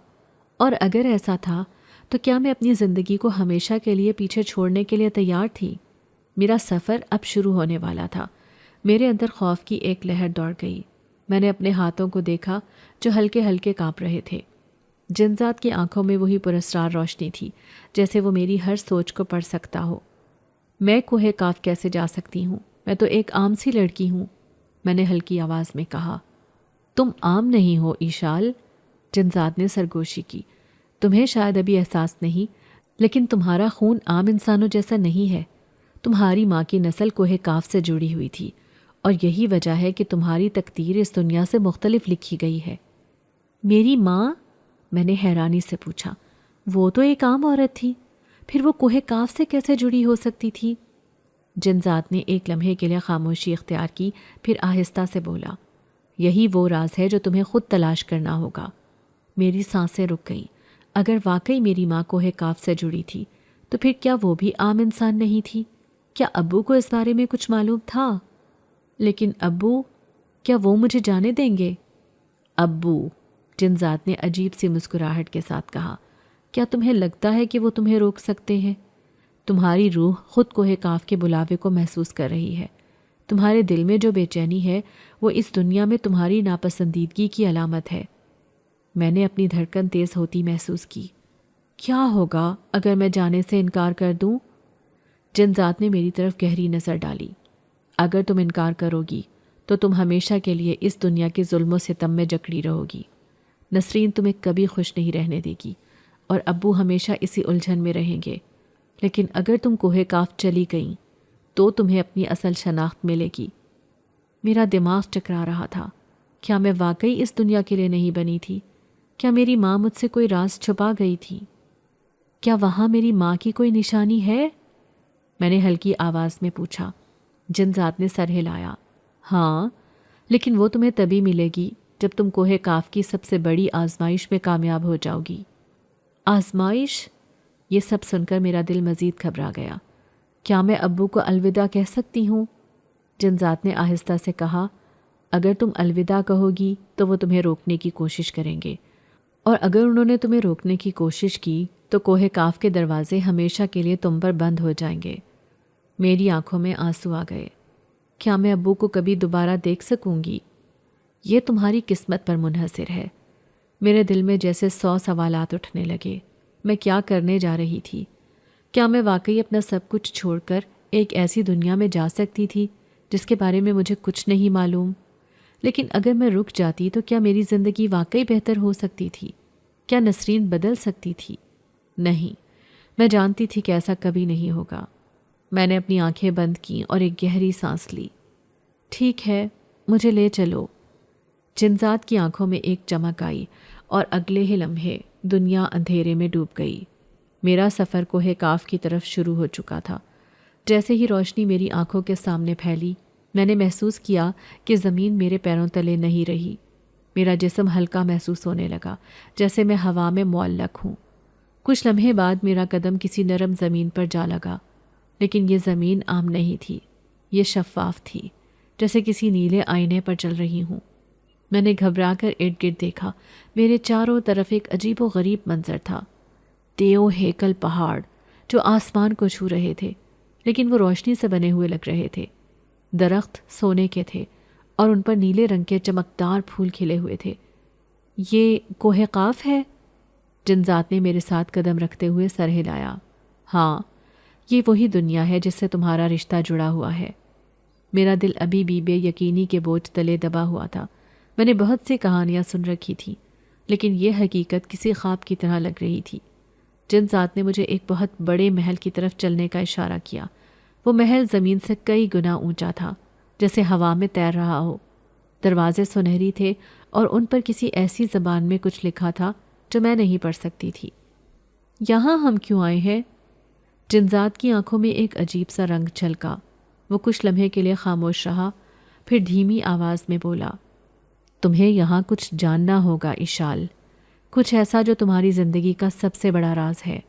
اور اگر ایسا تھا تو کیا میں اپنی زندگی کو ہمیشہ کے لیے پیچھے چھوڑنے کے لیے تیار تھی؟ میرا سفر اب شروع ہونے والا تھا۔ میرے اندر خوف کی ایک لہر دوڑ گئی۔ میں نے اپنے ہاتھوں کو دیکھا جو ہلکے ہلکے کانپ رہے تھے۔ جنزاد کی آنکھوں میں وہی پراسرار روشنی تھی، جیسے وہ میری ہر سوچ کو پڑھ سکتا ہو۔ میں کوہ قاف کیسے جا سکتی ہوں؟ میں تو ایک عام سی لڑکی ہوں، میں نے ہلکی آواز میں کہا۔ تم عام نہیں ہو ایشال، جنزاد نے سرگوشی کی۔ تمہیں شاید ابھی احساس نہیں، لیکن تمہارا خون عام انسانوں جیسا نہیں ہے۔ تمہاری ماں کی نسل کوہ قاف سے جڑی ہوئی تھی، اور یہی وجہ ہے کہ تمہاری تقدیر اس دنیا سے مختلف لکھی گئی ہے۔ میری ماں؟ میں نے حیرانی سے پوچھا۔ وہ تو ایک عام عورت تھی، پھر وہ کوہ قاف سے کیسے جڑی ہو سکتی تھی؟ جنزاد نے ایک لمحے کے لیے خاموشی اختیار کی، پھر آہستہ سے بولا، یہی وہ راز ہے جو تمہیں خود تلاش کرنا ہوگا۔ میری سانسیں رک گئیں۔ اگر واقعی میری ماں کوہ قاف سے جڑی تھی تو پھر کیا وہ بھی عام انسان نہیں تھی؟ کیا ابو کو اس بارے میں کچھ معلوم تھا؟ لیکن ابو، کیا وہ مجھے جانے دیں گے؟ ابو، جنزاد نے عجیب سی مسکراہٹ کے ساتھ کہا، کیا تمہیں لگتا ہے کہ وہ تمہیں روک سکتے ہیں؟ تمہاری روح خود کوہ قاف کے بلاوے کو محسوس کر رہی ہے۔ تمہارے دل میں جو بے چینی ہے وہ اس دنیا میں تمہاری ناپسندیدگی کی علامت ہے۔ میں نے اپنی دھڑکن تیز ہوتی محسوس کی۔ کیا ہوگا اگر میں جانے سے انکار کر دوں؟ جنزاد نے میری طرف گہری نظر ڈالی۔ اگر تم انکار کرو گی تو تم ہمیشہ کے لیے اس دنیا کے ظلم و ستم میں جکڑی رہو گی۔ نسرین تمہیں کبھی خوش نہیں رہنے دے گی، اور ابو ہمیشہ اسی الجھن میں رہیں گے۔ لیکن اگر تم کوہ قاف چلی گئیں تو تمہیں اپنی اصل شناخت ملے گی۔ میرا دماغ چکرا رہا تھا۔ کیا میں واقعی اس دنیا کے لیے نہیں بنی تھی؟ کیا میری ماں مجھ سے کوئی راز چھپا گئی تھی؟ کیا وہاں میری ماں کی کوئی نشانی ہے؟ میں نے ہلکی آواز میں پوچھا۔ جنزاد نے سر ہلایا۔ ہاں، لیکن وہ تمہیں تبھی ملے گی جب تم کوہ قاف کی سب سے بڑی آزمائش میں کامیاب ہو جاؤ گی۔ آزمائش؟ یہ سب سن کر میرا دل مزید گھبرا گیا۔ کیا میں ابو کو الوداع کہہ سکتی ہوں؟ جنزاد نے آہستہ سے کہا، اگر تم الوداع کہو گی تو وہ تمہیں روکنے کی کوشش کریں گے، اور اگر انہوں نے تمہیں روکنے کی کوشش کی تو کوہ قاف کے دروازے ہمیشہ کے لیے تم پر بند ہو جائیں گے۔ میری آنکھوں میں آنسو آ گئے۔ کیا میں ابو کو کبھی دوبارہ دیکھ سکوں گی؟ یہ تمہاری قسمت پر منحصر ہے۔ میرے دل میں جیسے 100 سوالات اٹھنے لگے۔ میں کیا کرنے جا رہی تھی؟ کیا میں واقعی اپنا سب کچھ چھوڑ کر ایک ایسی دنیا میں جا سکتی تھی جس کے بارے میں مجھے کچھ نہیں معلوم؟ لیکن اگر میں رک جاتی تو کیا میری زندگی واقعی بہتر ہو سکتی تھی؟ کیا نسرین بدل سکتی تھی؟ نہیں، میں جانتی تھی کہ ایسا کبھی نہیں ہوگا۔ میں نے اپنی آنکھیں بند کیں اور ایک گہری سانس لی۔ ٹھیک ہے، مجھے لے چلو۔ جنزاد کی آنکھوں میں ایک چمک آئی اور اگلے ہی لمحے دنیا اندھیرے میں ڈوب گئی۔ میرا سفر کوہ قاف کی طرف شروع ہو چکا تھا۔ جیسے ہی روشنی میری آنکھوں کے سامنے پھیلی، میں نے محسوس کیا کہ زمین میرے پیروں تلے نہیں رہی۔ میرا جسم ہلکا محسوس ہونے لگا، جیسے میں ہوا میں معلق ہوں۔ کچھ لمحے بعد میرا قدم کسی نرم زمین پر جا لگا، لیکن یہ زمین عام نہیں تھی، یہ شفاف تھی، جیسے کسی نیلے آئینے پر چل رہی ہوں۔ میں نے گھبرا کر ارد گرد دیکھا، میرے چاروں طرف ایک عجیب و غریب منظر تھا۔ دیو ہیکل پہاڑ جو آسمان کو چھو رہے تھے، لیکن وہ روشنی سے بنے ہوئے لگ رہے تھے۔ درخت سونے کے تھے اور ان پر نیلے رنگ کے چمکدار پھول کھلے ہوئے تھے۔ یہ کوہ قاف ہے؟ جنزات نے میرے ساتھ قدم رکھتے ہوئے سر ہلایا۔ ہاں، یہ وہی دنیا ہے جس سے تمہارا رشتہ جڑا ہوا ہے۔ میرا دل ابھی بھی بے یقینی کے بوجھ تلے دبا ہوا تھا۔ میں نے بہت سی کہانیاں سن رکھی تھیں، لیکن یہ حقیقت کسی خواب کی طرح لگ رہی تھی۔ جنزات نے مجھے ایک بہت بڑے محل کی طرف چلنے کا اشارہ کیا۔ وہ محل زمین سے کئی گنا اونچا تھا، جیسے ہوا میں تیر رہا ہو۔ دروازے سنہری تھے اور ان پر کسی ایسی زبان میں کچھ لکھا تھا جو میں نہیں پڑھ سکتی تھی۔ یہاں ہم کیوں آئے ہیں؟ جنزات کی آنکھوں میں ایک عجیب سا رنگ چھلکا۔ وہ کچھ لمحے کے لیے خاموش رہا، پھر دھیمی آواز میں بولا، تمہیں یہاں کچھ جاننا ہوگا اشال، کچھ ایسا جو تمہاری زندگی کا سب سے بڑا راز ہے۔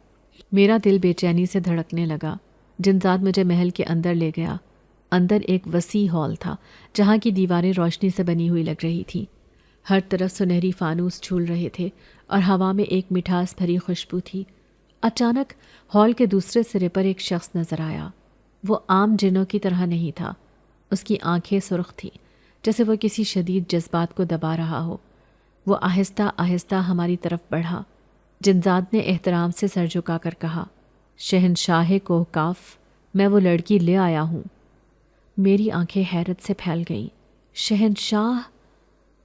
میرا دل بے چینی سے دھڑکنے لگا۔ جنزات مجھے محل کے اندر لے گیا۔ اندر ایک وسیع ہال تھا جہاں کی دیواریں روشنی سے بنی ہوئی لگ رہی تھیں۔ ہر طرف سنہری فانوس جھول رہے تھے اور ہوا میں ایک مٹھاس بھری خوشبو تھی۔ اچانک ہال کے دوسرے سرے پر ایک شخص نظر آیا۔ وہ عام جنوں کی طرح نہیں تھا۔ اس کی آنکھیں سرخ تھیں، جیسے وہ کسی شدید جذبات کو دبا رہا ہو۔ وہ آہستہ آہستہ ہماری طرف بڑھا۔ جنزات نے احترام سے سر جھکا کر کہا، شہنشاہ کوہ قاف، میں وہ لڑکی لے آیا ہوں۔ میری آنکھیں حیرت سے پھیل گئیں۔ شہنشاہ؟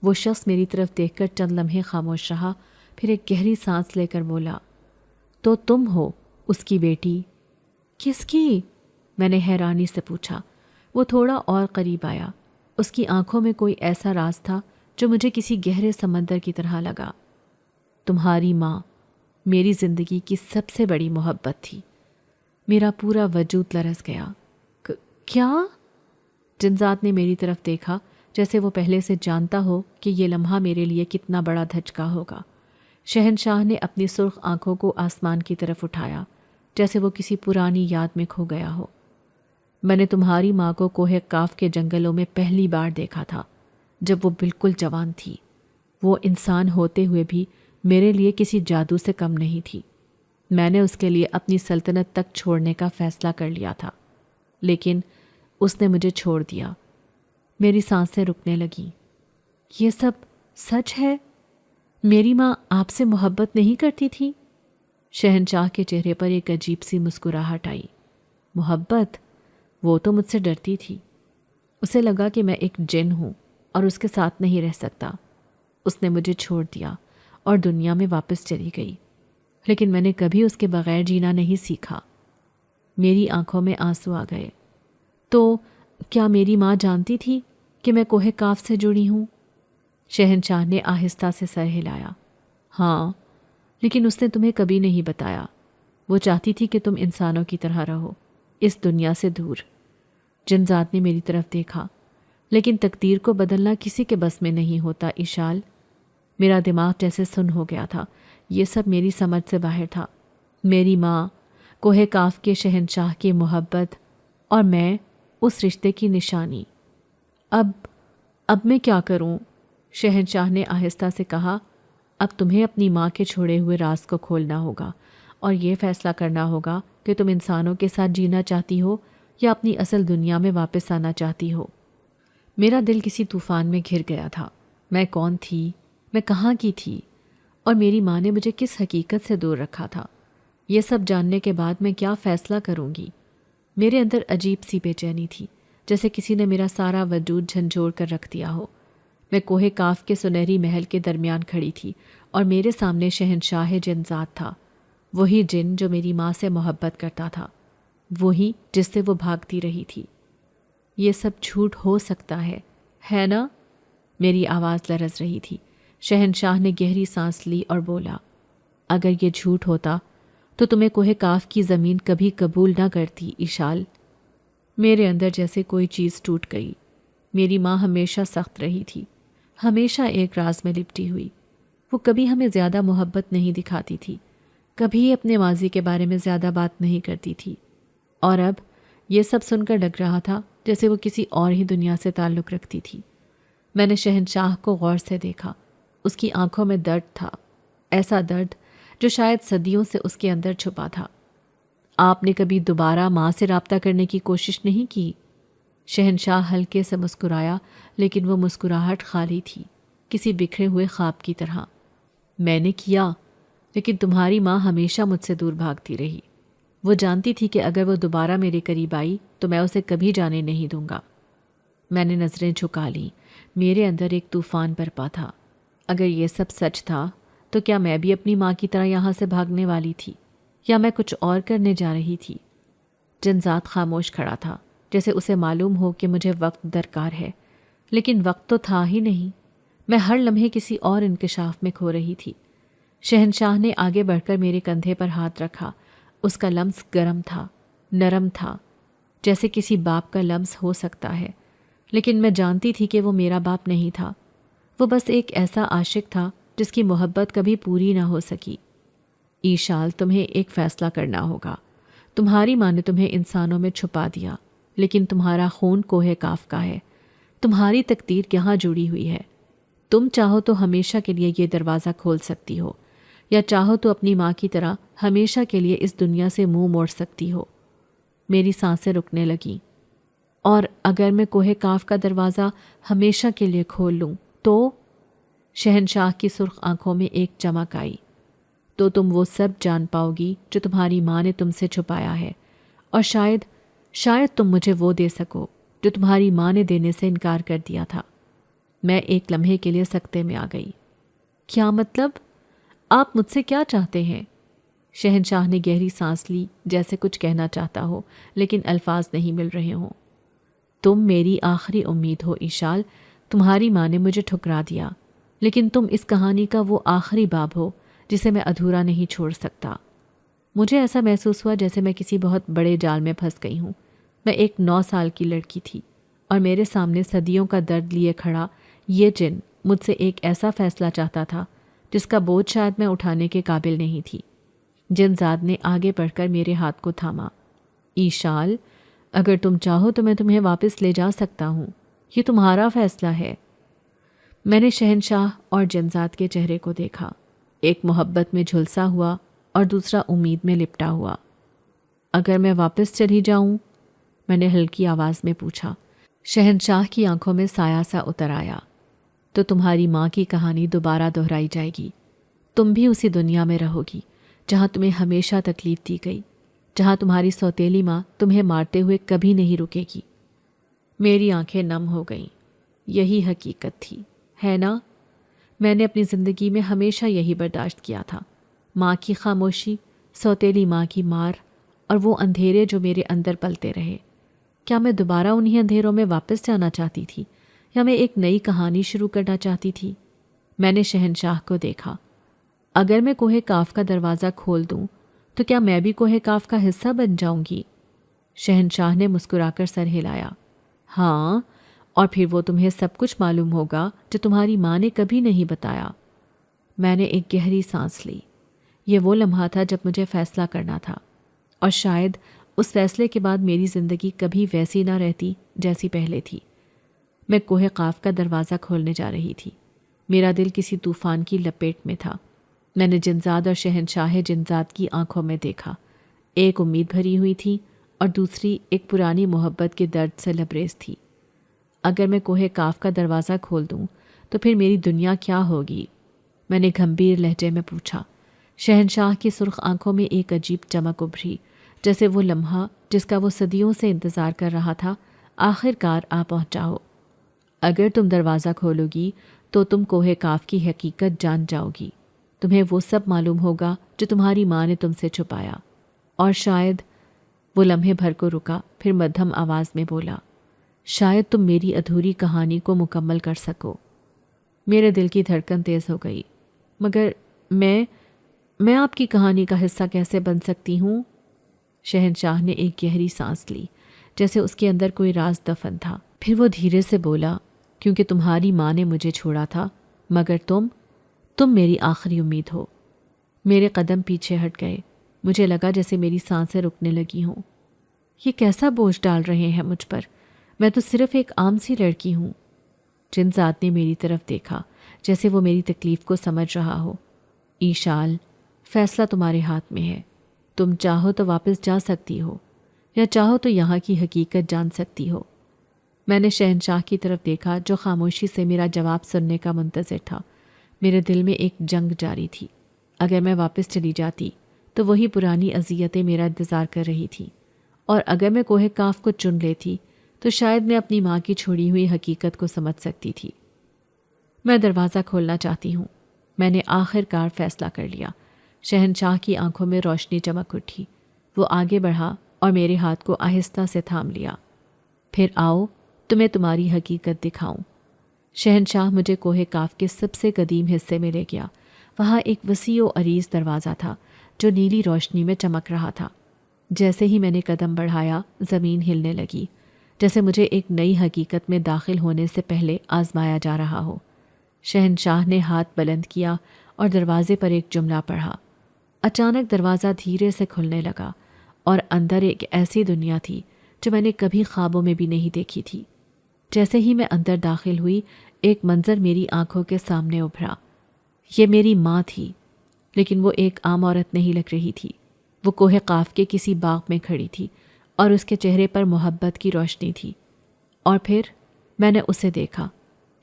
وہ شخص میری طرف دیکھ کر چند لمحے خاموش رہا، پھر ایک گہری سانس لے کر بولا، تو تم ہو اس کی بیٹی؟ کس کی؟ میں نے حیرانی سے پوچھا۔ وہ تھوڑا اور قریب آیا۔ اس کی آنکھوں میں کوئی ایسا راز تھا جو مجھے کسی گہرے سمندر کی طرح لگا۔ تمہاری ماں میری زندگی کی سب سے بڑی محبت تھی۔ میرا پورا وجود لرز گیا۔ کیا؟ جنزات نے میری طرف دیکھا جیسے وہ پہلے سے جانتا ہو کہ یہ لمحہ میرے لیے کتنا بڑا دھچکا ہوگا۔ شہنشاہ نے اپنی سرخ آنکھوں کو آسمان کی طرف اٹھایا، جیسے وہ کسی پرانی یاد میں کھو گیا ہو۔ میں نے تمہاری ماں کو کوہ قاف کے جنگلوں میں پہلی بار دیکھا تھا، جب وہ بالکل جوان تھی۔ وہ انسان ہوتے ہوئے بھی میرے لیے کسی جادو سے کم نہیں تھی۔ میں نے اس کے لیے اپنی سلطنت تک چھوڑنے کا فیصلہ کر لیا تھا، لیکن اس نے مجھے چھوڑ دیا۔ میری سانسیں رکنے لگیں۔ یہ سب سچ ہے؟ میری ماں آپ سے محبت نہیں کرتی تھی؟ شہنشاہ کے چہرے پر ایک عجیب سی مسکراہٹ آئی۔ محبت؟ وہ تو مجھ سے ڈرتی تھی۔ اسے لگا کہ میں ایک جن ہوں اور اس کے ساتھ نہیں رہ سکتا۔ اس نے مجھے چھوڑ دیا اور دنیا میں واپس چلی گئی، لیکن میں نے کبھی اس کے بغیر جینا نہیں سیکھا۔ میری آنکھوں میں آنسو آ گئے۔ تو کیا میری ماں جانتی تھی کہ میں کوہ قاف سے جڑی ہوں؟ شہنشاہ نے آہستہ سے سر ہلایا۔ ہاں، لیکن اس نے تمہیں کبھی نہیں بتایا۔ وہ چاہتی تھی کہ تم انسانوں کی طرح رہو، اس دنیا سے دور۔ جنزات نے میری طرف دیکھا۔ لیکن تقدیر کو بدلنا کسی کے بس میں نہیں ہوتا اشال۔ میرا دماغ جیسے سن ہو گیا تھا۔ یہ سب میری سمجھ سے باہر تھا۔ میری ماں، کوہ قاف کے شہنشاہ کی محبت، اور میں اس رشتے کی نشانی۔ اب میں کیا کروں؟ شہنشاہ نے آہستہ سے کہا، اب تمہیں اپنی ماں کے چھوڑے ہوئے راز کو کھولنا ہوگا اور یہ فیصلہ کرنا ہوگا کہ تم انسانوں کے ساتھ جینا چاہتی ہو یا اپنی اصل دنیا میں واپس آنا چاہتی ہو۔ میرا دل کسی طوفان میں گھر گیا تھا۔ میں کون تھی؟ میں کہاں کی تھی؟ اور میری ماں نے مجھے کس حقیقت سے دور رکھا تھا؟ یہ سب جاننے کے بعد میں کیا فیصلہ کروں گی؟ میرے اندر عجیب سی بے چینی تھی، جیسے کسی نے میرا سارا وجود جھنجھوڑ کر رکھ دیا ہو۔ میں کوہ قاف کے سنہری محل کے درمیان کھڑی تھی اور میرے سامنے شہنشاہ جنزات تھا، وہی جن جو میری ماں سے محبت کرتا تھا، وہی جس سے وہ بھاگتی رہی تھی۔ یہ سب جھوٹ ہو سکتا ہے نا؟ میری آواز لرز رہی تھی۔ شہنشاہ نے گہری سانس لی اور بولا، اگر یہ جھوٹ ہوتا تو تمہیں کوہ قاف کی زمین کبھی قبول نہ کرتی اشال۔ میرے اندر جیسے کوئی چیز ٹوٹ گئی۔ میری ماں ہمیشہ سخت رہی تھی، ہمیشہ ایک راز میں لپٹی ہوئی۔ وہ کبھی ہمیں زیادہ محبت نہیں دکھاتی تھی، کبھی اپنے ماضی کے بارے میں زیادہ بات نہیں کرتی تھی، اور اب یہ سب سن کر لگ رہا تھا جیسے وہ کسی اور ہی دنیا سے تعلق رکھتی تھی۔ میں نے شہنشاہ کو غور سے دیکھا۔ اس کی آنکھوں میں درد تھا، ایسا درد جو شاید صدیوں سے اس کے اندر چھپا تھا۔ آپ نے کبھی دوبارہ ماں سے رابطہ کرنے کی کوشش نہیں کی؟ شہنشاہ ہلکے سے مسکرایا، لیکن وہ مسکراہٹ خالی تھی، کسی بکھرے ہوئے خواب کی طرح۔ میں نے کیا، لیکن تمہاری ماں ہمیشہ مجھ سے دور بھاگتی رہی۔ وہ جانتی تھی کہ اگر وہ دوبارہ میرے قریب آئی تو میں اسے کبھی جانے نہیں دوں گا۔ میں نے نظریں جھکا لیں۔ میرے اندر ایک طوفان برپا تھا۔ اگر یہ سب سچ تھا تو کیا میں بھی اپنی ماں کی طرح یہاں سے بھاگنے والی تھی، یا میں کچھ اور کرنے جا رہی تھی؟ جنزاد خاموش کھڑا تھا، جیسے اسے معلوم ہو کہ مجھے وقت درکار ہے، لیکن وقت تو تھا ہی نہیں۔ میں ہر لمحے کسی اور انکشاف میں کھو رہی تھی۔ شہنشاہ نے آگے بڑھ کر میرے کندھے پر ہاتھ رکھا۔ اس کا لمس گرم تھا، نرم تھا، جیسے کسی باپ کا لمس ہو سکتا ہے، لیکن میں جانتی تھی کہ وہ میرا باپ نہیں تھا۔ وہ بس ایک ایسا عاشق تھا جس کی محبت کبھی پوری نہ ہو سکی۔ ایشال، تمہیں ایک فیصلہ کرنا ہوگا۔ تمہاری ماں نے تمہیں انسانوں میں چھپا دیا، لیکن تمہارا خون کوہ کاف کا ہے۔ تمہاری تقدیر یہاں جڑی ہوئی ہے۔ تم چاہو تو ہمیشہ کے لیے یہ دروازہ کھول سکتی ہو، یا چاہو تو اپنی ماں کی طرح ہمیشہ کے لیے اس دنیا سے منہ موڑ سکتی ہو۔ میری سانسیں رکنے لگیں۔ اور اگر میں کوہ کاف کا دروازہ ہمیشہ کے لیے کھول لوں تو؟ شہنشاہ کی سرخ آنکھوں میں ایک چمک آئی۔ تو تم وہ سب جان پاؤ گی جو تمہاری ماں نے تم سے چھپایا ہے، اور شاید تم مجھے وہ دے سکو جو تمہاری ماں نے دینے سے انکار کر دیا تھا۔ میں ایک لمحے کے لیے سکتے میں آ گئی۔ کیا مطلب؟ آپ مجھ سے کیا چاہتے ہیں؟ شہنشاہ نے گہری سانس لی، جیسے کچھ کہنا چاہتا ہو لیکن الفاظ نہیں مل رہے ہوں۔ تم میری آخری امید ہو ایشال۔ تمہاری ماں نے مجھے ٹھکرا دیا، لیکن تم اس کہانی کا وہ آخری باب ہو جسے میں ادھورا نہیں چھوڑ سکتا۔ مجھے ایسا محسوس ہوا جیسے میں کسی بہت بڑے جال میں پھنس گئی ہوں۔ میں ایک 9 سال کی لڑکی تھی، اور میرے سامنے صدیوں کا درد لیے کھڑا یہ جن مجھ سے ایک ایسا فیصلہ چاہتا تھا جس کا بوجھ شاید میں اٹھانے کے قابل نہیں تھی۔ جنزاد نے آگے بڑھ کر میرے ہاتھ کو تھاما۔ ایشال، اگر تم چاہو تو میں تمہیں واپس لے جا سکتا ہوں، یہ تمہارا فیصلہ ہے۔ میں نے شہنشاہ اور جنزاد کے چہرے کو دیکھا، ایک محبت میں جھلسا ہوا اور دوسرا امید میں لپٹا ہوا۔ اگر میں واپس چلی جاؤں؟ میں نے ہلکی آواز میں پوچھا۔ شہنشاہ کی آنکھوں میں سایہ سا اتر آیا۔ تو تمہاری ماں کی کہانی دوبارہ دہرائی جائے گی۔ تم بھی اسی دنیا میں رہو گی جہاں تمہیں ہمیشہ تکلیف دی گئی، جہاں تمہاری سوتیلی ماں تمہیں مارتے ہوئے کبھی نہیں رکے گی۔ میری آنکھیں نم ہو گئیں۔ یہی حقیقت تھی، ہے نا؟ میں نے اپنی زندگی میں ہمیشہ یہی برداشت کیا تھا۔ ماں کی خاموشی، سوتیلی ماں کی مار، اور وہ اندھیرے جو میرے اندر پلتے رہے۔ کیا میں دوبارہ انہی اندھیروں میں واپس جانا چاہتی تھی، یا میں ایک نئی کہانی شروع کرنا چاہتی تھی؟ میں نے شہنشاہ کو دیکھا۔ اگر میں کوہ کاف کا دروازہ کھول دوں تو کیا میں بھی کوہ کاف کا حصہ بن جاؤں گی؟ شہنشاہ نے مسکرا کر سر ہلایا۔ ہاں، اور پھر وہ تمہیں سب کچھ معلوم ہوگا جو تمہاری ماں نے کبھی نہیں بتایا۔ میں نے ایک گہری سانس لی۔ یہ وہ لمحہ تھا جب مجھے فیصلہ کرنا تھا، اور شاید اس فیصلے کے بعد میری زندگی کبھی ویسی نہ رہتی جیسی پہلے تھی۔ میں کوہ قاف کا دروازہ کھولنے جا رہی تھی۔ میرا دل کسی طوفان کی لپیٹ میں تھا۔ میں نے جنزاد اور شہنشاہ جنزاد کی آنکھوں میں دیکھا۔ ایک امید بھری ہوئی تھی اور دوسری ایک پرانی محبت کے درد سے لبریز تھی۔ اگر میں کوہ قاف کا دروازہ کھول دوں تو پھر میری دنیا کیا ہوگی؟ میں نے گھمبیر لہجے میں پوچھا۔ شہنشاہ کی سرخ آنکھوں میں ایک عجیب چمک ابھری، جیسے وہ لمحہ جس کا وہ صدیوں سے انتظار کر رہا تھا آخر کار آ پہنچا ہو۔ اگر تم دروازہ کھولو گی تو تم کوہ کاف کی حقیقت جان جاؤ گی۔ تمہیں وہ سب معلوم ہوگا جو تمہاری ماں نے تم سے چھپایا، اور شاید… وہ لمحے بھر کو رکا، پھر مدھم آواز میں بولا، شاید تم میری ادھوری کہانی کو مکمل کر سکو۔ میرے دل کی دھڑکن تیز ہو گئی۔ مگر میں آپ کی کہانی کا حصہ کیسے بن سکتی ہوں؟ شہنشاہ نے ایک گہری سانس لی، جیسے اس کے اندر کوئی راز دفن تھا۔ پھر وہ دھیرے سے بولا، کیونکہ تمہاری ماں نے مجھے چھوڑا تھا، مگر تم میری آخری امید ہو۔ میرے قدم پیچھے ہٹ گئے، مجھے لگا جیسے میری سانسیں رکنے لگی ہوں۔ یہ کیسا بوجھ ڈال رہے ہیں مجھ پر؟ میں تو صرف ایک عام سی لڑکی ہوں۔ جن ذات نے میری طرف دیکھا جیسے وہ میری تکلیف کو سمجھ رہا ہو۔ ایشال، فیصلہ تمہارے ہاتھ میں ہے۔ تم چاہو تو واپس جا سکتی ہو، یا چاہو تو یہاں کی حقیقت جان سکتی ہو۔ میں نے شہنشاہ کی طرف دیکھا جو خاموشی سے میرا جواب سننے کا منتظر تھا۔ میرے دل میں ایک جنگ جاری تھی۔ اگر میں واپس چلی جاتی تو وہی پرانی اذیتیں میرا انتظار کر رہی تھیں، اور اگر میں کوہ کاف کو چن لیتی تو شاید میں اپنی ماں کی چھوڑی ہوئی حقیقت کو سمجھ سکتی تھی۔ میں دروازہ کھولنا چاہتی ہوں، میں نے آخر کار فیصلہ کر لیا۔ شہنشاہ کی آنکھوں میں روشنی چمک اٹھی۔ وہ آگے بڑھا اور میرے ہاتھ کو آہستہ سے تھام لیا۔ پھر آؤ، تمہیں تمہاری حقیقت دکھاؤں۔ شہنشاہ مجھے کوہ کاف کے سب سے قدیم حصے میں لے گیا۔ وہاں ایک وسیع و عریض دروازہ تھا جو نیلی روشنی میں چمک رہا تھا۔ جیسے ہی میں نے قدم بڑھایا، زمین ہلنے لگی، جیسے مجھے ایک نئی حقیقت میں داخل ہونے سے پہلے آزمایا جا رہا ہو۔ شہنشاہ نے ہاتھ بلند کیا اور دروازے پر ایک جملہ پڑھا۔ اچانک دروازہ دھیرے سے کھلنے لگا، اور اندر ایک ایسی دنیا تھی جو میں نے کبھی خوابوں میں بھی نہیں دیکھی تھی۔ جیسے ہی میں اندر داخل ہوئی، ایک منظر میری آنکھوں کے سامنے ابھرا۔ یہ میری ماں تھی، لیکن وہ ایک عام عورت نہیں لگ رہی تھی۔ وہ کوہ قاف کے کسی باغ میں کھڑی تھی، اور اس کے چہرے پر محبت کی روشنی تھی۔ اور پھر میں نے اسے دیکھا،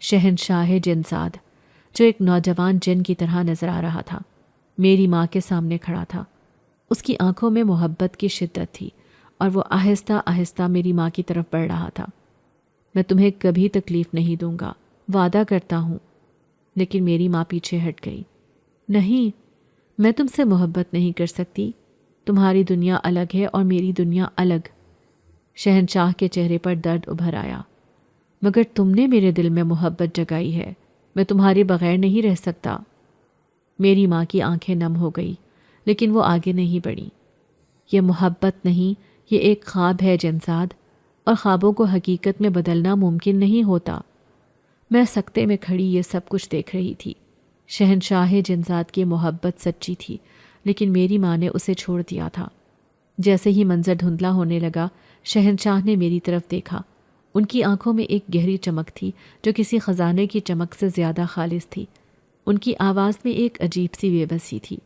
شہنشاہ جنزاد، جو ایک نوجوان جن کی طرح نظر آ رہا تھا، میری ماں کے سامنے کھڑا تھا۔ اس کی آنکھوں میں محبت کی شدت تھی، اور وہ آہستہ آہستہ میری ماں کی طرف بڑھ رہا تھا۔ میں تمہیں کبھی تکلیف نہیں دوں گا، وعدہ کرتا ہوں۔ لیکن میری ماں پیچھے ہٹ گئی۔ نہیں، میں تم سے محبت نہیں کر سکتی۔ تمہاری دنیا الگ ہے اور میری دنیا الگ۔ شہنشاہ کے چہرے پر درد ابھر آیا۔ مگر تم نے میرے دل میں محبت جگائی ہے، میں تمہارے بغیر نہیں رہ سکتا۔ میری ماں کی آنکھیں نم ہو گئی، لیکن وہ آگے نہیں بڑھی۔ یہ محبت نہیں، یہ ایک خواب ہے جنزاد، اور خوابوں کو حقیقت میں بدلنا ممکن نہیں ہوتا۔ میں سکتے میں کھڑی یہ سب کچھ دیکھ رہی تھی۔ شہنشاہ جنزاد کی محبت سچی تھی، لیکن میری ماں نے اسے چھوڑ دیا تھا۔ جیسے ہی منظر دھندلا ہونے لگا، شہنشاہ نے میری طرف دیکھا۔ ان کی آنکھوں میں ایک گہری چمک تھی جو کسی خزانے کی چمک سے زیادہ خالص تھی۔ ان کی آواز میں ایک عجیب سی بے بسی تھی،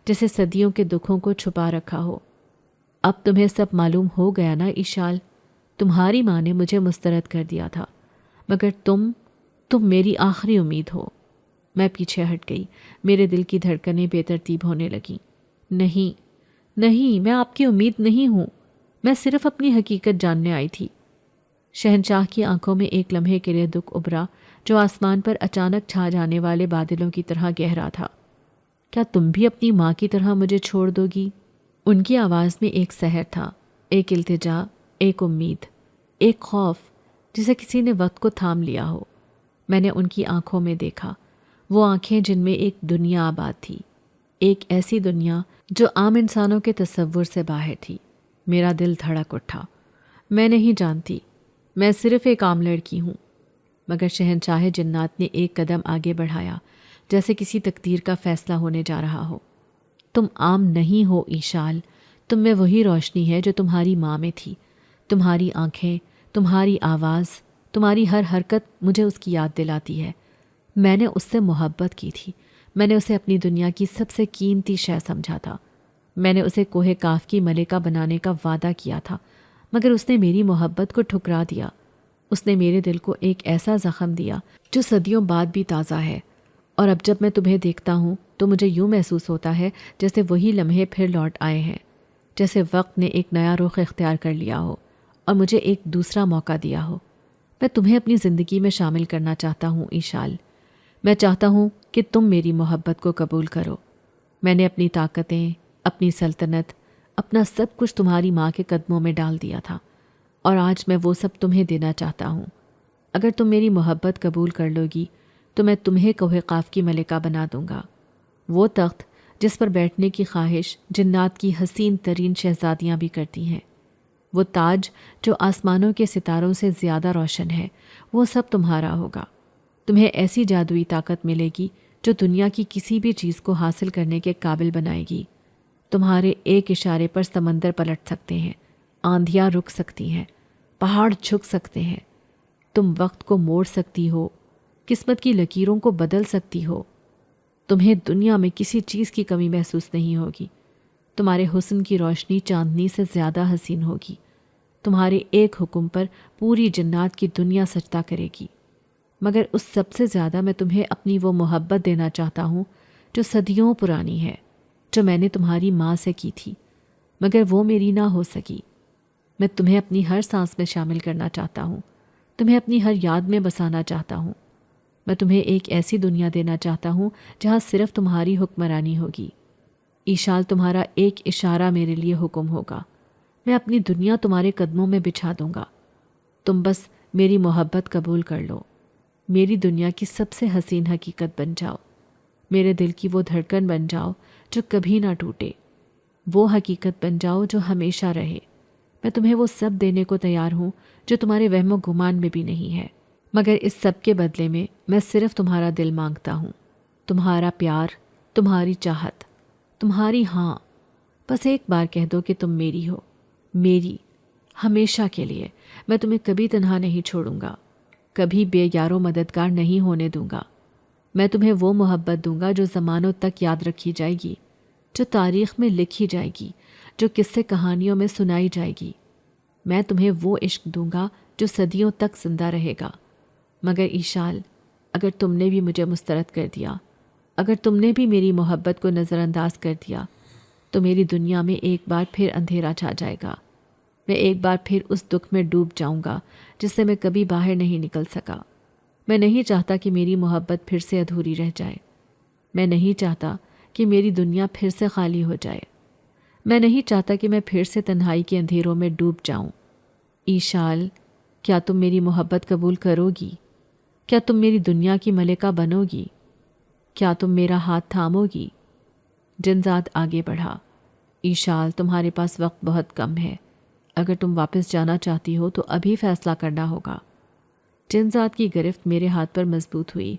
جیسے صدیوں کے دکھوں کو چھپا رکھا ہو۔ اب تمہیں سب معلوم ہو گیا نا ایشال؟ تمہاری ماں نے مجھے مسترد کر دیا تھا، مگر تم میری آخری امید ہو۔ میں پیچھے ہٹ گئی، میرے دل کی دھڑکنیں بے ترتیب ہونے لگیں۔ نہیں، میں آپ کی امید نہیں ہوں، میں صرف اپنی حقیقت جاننے آئی تھی۔ شہنشاہ کی آنکھوں میں ایک لمحے کے لیے دکھ ابھرا جو آسمان پر اچانک چھا جانے والے بادلوں کی طرح گہرا تھا۔ کیا تم بھی اپنی ماں کی طرح مجھے چھوڑ دو گی؟ ان کی آواز میں ایک سحر تھا، ایک التجا، ایک امید، ایک خوف جسے کسی نے وقت کو تھام لیا ہو۔ میں نے ان کی آنکھوں میں دیکھا، وہ آنکھیں جن میں ایک دنیا آباد تھی، ایک ایسی دنیا جو عام انسانوں کے تصور سے باہر تھی۔ میرا دل دھڑک اٹھا۔ میں نہیں جانتی، میں صرف ایک عام لڑکی ہوں۔ مگر شہنشاہ جنات نے ایک قدم آگے بڑھایا، جیسے کسی تقدیر کا فیصلہ ہونے جا رہا ہو۔ تم عام نہیں ہو ایشال، تم میں وہی روشنی ہے جو تمہاری ماں میں تھی۔ تمہاری آنکھیں، تمہاری آواز، تمہاری ہر حرکت مجھے اس کی یاد دلاتی ہے۔ میں نے اس سے محبت کی تھی، میں نے اسے اپنی دنیا کی سب سے قیمتی شے سمجھا تھا۔ میں نے اسے کوہ کاف کی ملکہ بنانے کا وعدہ کیا تھا، مگر اس نے میری محبت کو ٹھکرا دیا۔ اس نے میرے دل کو ایک ایسا زخم دیا جو صدیوں بعد بھی تازہ ہے، اور اب جب میں تمہیں دیکھتا ہوں تو مجھے یوں محسوس ہوتا ہے جیسے وہی لمحے پھر لوٹ آئے ہیں، جیسے وقت نے ایک نیا رخ اختیار کر لیا ہو اور مجھے ایک دوسرا موقع دیا ہو۔ میں تمہیں اپنی زندگی میں شامل کرنا چاہتا ہوں ایشال۔ میں چاہتا ہوں کہ تم میری محبت کو قبول کرو۔ میں نے اپنی طاقتیں، اپنی سلطنت، اپنا سب کچھ تمہاری ماں کے قدموں میں ڈال دیا تھا، اور آج میں وہ سب تمہیں دینا چاہتا ہوں۔ اگر تم میری محبت قبول کر لو گی تو میں تمہیں کوہ قاف کی ملکہ بنا دوں گا، وہ تخت جس پر بیٹھنے کی خواہش جنات کی حسین ترین شہزادیاں بھی کرتی ہیں۔ وہ تاج جو آسمانوں کے ستاروں سے زیادہ روشن ہے، وہ سب تمہارا ہوگا۔ تمہیں ایسی جادوئی طاقت ملے گی جو دنیا کی کسی بھی چیز کو حاصل کرنے کے قابل بنائے گی۔ تمہارے ایک اشارے پر سمندر پلٹ سکتے ہیں، آندھیاں رک سکتی ہیں، پہاڑ جھک سکتے ہیں۔ تم وقت کو موڑ سکتی ہو، قسمت کی لکیروں کو بدل سکتی ہو۔ تمہیں دنیا میں کسی چیز کی کمی محسوس نہیں ہوگی۔ تمہارے حسن کی روشنی چاندنی سے زیادہ حسین ہوگی۔ تمہارے ایک حکم پر پوری جنات کی دنیا سجدہ کرے گی۔ مگر اس سب سے زیادہ میں تمہیں اپنی وہ محبت دینا چاہتا ہوں جو صدیوں پرانی ہے، جو میں نے تمہاری ماں سے کی تھی، مگر وہ میری نہ ہو سکی۔ میں تمہیں اپنی ہر سانس میں شامل کرنا چاہتا ہوں، تمہیں اپنی ہر یاد میں بسانا چاہتا ہوں۔ میں تمہیں ایک ایسی دنیا دینا چاہتا ہوں جہاں صرف تمہاری حکمرانی ہوگی۔ ایشال، تمہارا ایک اشارہ میرے لیے حکم ہوگا۔ میں اپنی دنیا تمہارے قدموں میں بچھا دوں گا۔ تم بس میری محبت قبول کر لو، میری دنیا کی سب سے حسین حقیقت بن جاؤ، میرے دل کی وہ دھڑکن بن جاؤ جو کبھی نہ ٹوٹے، وہ حقیقت بن جاؤ جو ہمیشہ رہے۔ میں تمہیں وہ سب دینے کو تیار ہوں جو تمہارے وہم و گمان میں بھی نہیں ہے، مگر اس سب کے بدلے میں صرف تمہارا دل مانگتا ہوں، تمہارا پیار، تمہاری چاہت، تمہاری ہاں۔ بس ایک بار کہہ دو کہ تم میری ہو، میری، ہمیشہ کے لیے۔ میں تمہیں کبھی تنہا نہیں چھوڑوں گا، کبھی بے یار و مددگار نہیں ہونے دوں گا۔ میں تمہیں وہ محبت دوں گا جو زمانوں تک یاد رکھی جائے گی، جو تاریخ میں لکھی جائے گی، جو قصے کہانیوں میں سنائی جائے گی۔ میں تمہیں وہ عشق دوں گا جو صدیوں تک زندہ رہے گا۔ مگر ایشال، اگر تم نے بھی مجھے مسترد کر دیا، اگر تم نے بھی میری محبت کو نظر انداز کر دیا، تو میری دنیا میں ایک بار پھر اندھیرا چھا جائے گا۔ میں ایک بار پھر اس دکھ میں ڈوب جاؤں گا جس سے میں کبھی باہر نہیں نکل سکا۔ میں نہیں چاہتا کہ میری محبت پھر سے ادھوری رہ جائے۔ میں نہیں چاہتا کہ میری دنیا پھر سے خالی ہو جائے۔ میں نہیں چاہتا کہ میں پھر سے تنہائی کے اندھیروں میں ڈوب جاؤں۔ ایشال، کیا تم میری محبت قبول کرو گی؟ کیا تم میری دنیا کی ملکہ بنو گی؟ کیا تم میرا ہاتھ تھامو گی؟ جنزاد آگے بڑھا۔ ایشال، تمہارے پاس وقت بہت کم ہے۔ اگر تم واپس جانا چاہتی ہو تو ابھی فیصلہ کرنا ہوگا۔ جنزاد کی گرفت میرے ہاتھ پر مضبوط ہوئی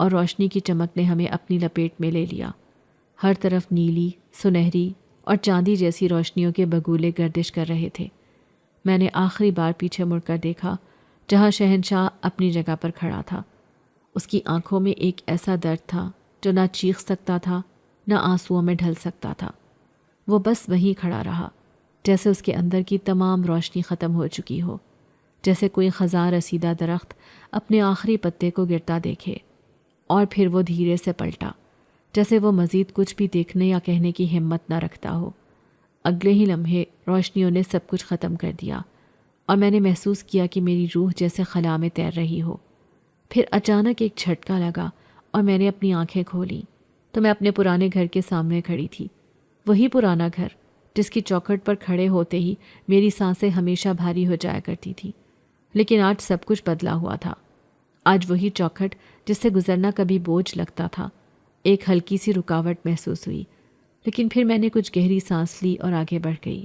اور روشنی کی چمک نے ہمیں اپنی لپیٹ میں لے لیا۔ ہر طرف نیلی، سنہری اور چاندی جیسی روشنیوں کے بگولے گردش کر رہے تھے۔ میں نے آخری بار پیچھے مڑ کر دیکھا جہاں شہنشاہ اپنی جگہ پر کھڑا تھا۔ اس کی آنکھوں میں ایک ایسا درد تھا جو نہ چیخ سکتا تھا، نہ آنسوؤں میں ڈھل سکتا تھا۔ وہ بس وہیں کھڑا رہا، جیسے اس کے اندر کی تمام روشنی ختم ہو چکی ہو، جیسے کوئی خزاں رسیدہ درخت اپنے آخری پتے کو گرتا دیکھے اور پھر وہ دھیرے سے پلٹا، جیسے وہ مزید کچھ بھی دیکھنے یا کہنے کی ہمت نہ رکھتا ہو۔ اگلے ہی لمحے روشنیوں نے سب کچھ ختم کر دیا اور میں نے محسوس کیا کہ میری روح جیسے خلا میں تیر رہی ہو۔ پھر اچانک ایک جھٹکا لگا اور میں نے اپنی آنکھیں کھولی تو میں اپنے پرانے گھر کے سامنے کھڑی تھی۔ وہی پرانا گھر جس کی چوکھٹ پر کھڑے ہوتے ہی میری سانسیں ہمیشہ بھاری ہو جایا کرتی تھی، لیکن آج سب کچھ بدلا ہوا تھا۔ آج وہی چوکھٹ جس سے گزرنا کبھی بوجھ لگتا تھا، ایک ہلکی سی رکاوٹ محسوس ہوئی، لیکن پھر میں نے کچھ گہری سانس لی اور آگے بڑھ گئی۔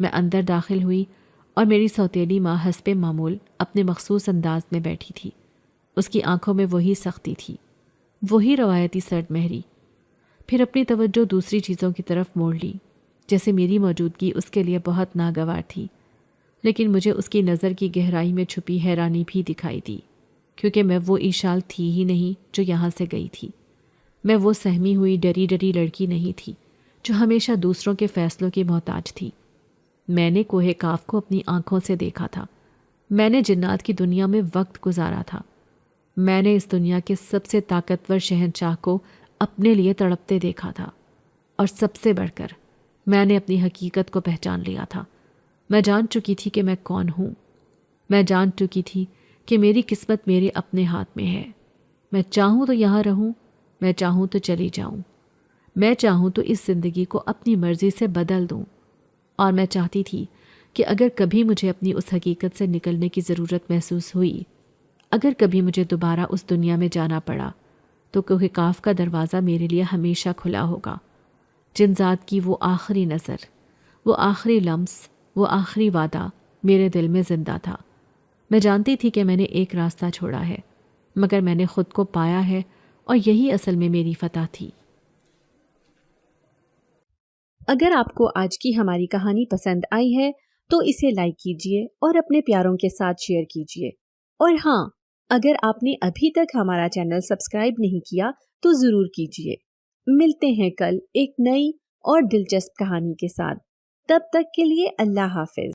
میں اندر داخل ہوئی اور میری سوتیلی ماں حسب معمول اپنے مخصوص انداز میں بیٹھی تھی۔ اس کی آنکھوں میں وہی سختی تھی، وہی روایتی سرد مہری۔ پھر اپنی توجہ دوسری چیزوں کی طرف موڑ لی، جیسے میری موجودگی اس کے لیے بہت ناگوار تھی، لیکن مجھے اس کی نظر کی گہرائی میں چھپی حیرانی بھی دکھائی دی، کیونکہ میں وہ ایشال تھی ہی نہیں جو یہاں سے گئی تھی۔ میں وہ سہمی ہوئی ڈری ڈری لڑکی نہیں تھی جو ہمیشہ دوسروں کے فیصلوں کی محتاج تھی۔ میں نے کوہ کاف کو اپنی آنکھوں سے دیکھا تھا، میں نے جنات کی دنیا میں وقت گزارا تھا، میں نے اس دنیا کے سب سے طاقتور شہنشاہ کو اپنے لیے تڑپتے دیکھا تھا، اور سب سے بڑھ کر میں نے اپنی حقیقت کو پہچان لیا تھا۔ میں جان چکی تھی کہ میں کون ہوں، میں جان چکی تھی کہ میری قسمت میرے اپنے ہاتھ میں ہے۔ میں چاہوں تو یہاں رہوں، میں چاہوں تو چلی جاؤں، میں چاہوں تو اس زندگی کو اپنی مرضی سے بدل دوں، اور میں چاہتی تھی کہ اگر کبھی مجھے اپنی اس حقیقت سے نکلنے کی ضرورت محسوس ہوئی، اگر کبھی مجھے دوبارہ اس دنیا میں جانا پڑا، تو کوہ کاف کا دروازہ میرے لیے ہمیشہ کھلا ہوگا۔ جنزاد کی وہ آخری نظر، وہ آخری لمس وہ آخری وعدہ میرے دل میں زندہ تھا۔ میں جانتی تھی کہ میں نے ایک راستہ چھوڑا ہے، مگر میں نے خود کو پایا ہے اور یہی اصل میں میری فتح تھی۔ اگر آپ کو آج کی ہماری کہانی پسند آئی ہے تو اسے لائک کیجیے اور اپنے پیاروں کے ساتھ شیئر کیجیے، اور ہاں، اگر آپ نے ابھی تک ہمارا چینل سبسکرائب نہیں کیا تو ضرور کیجیے۔ ملتے ہیں کل ایک نئی اور دلچسپ کہانی کے ساتھ، تب تک کے لیے اللہ حافظ۔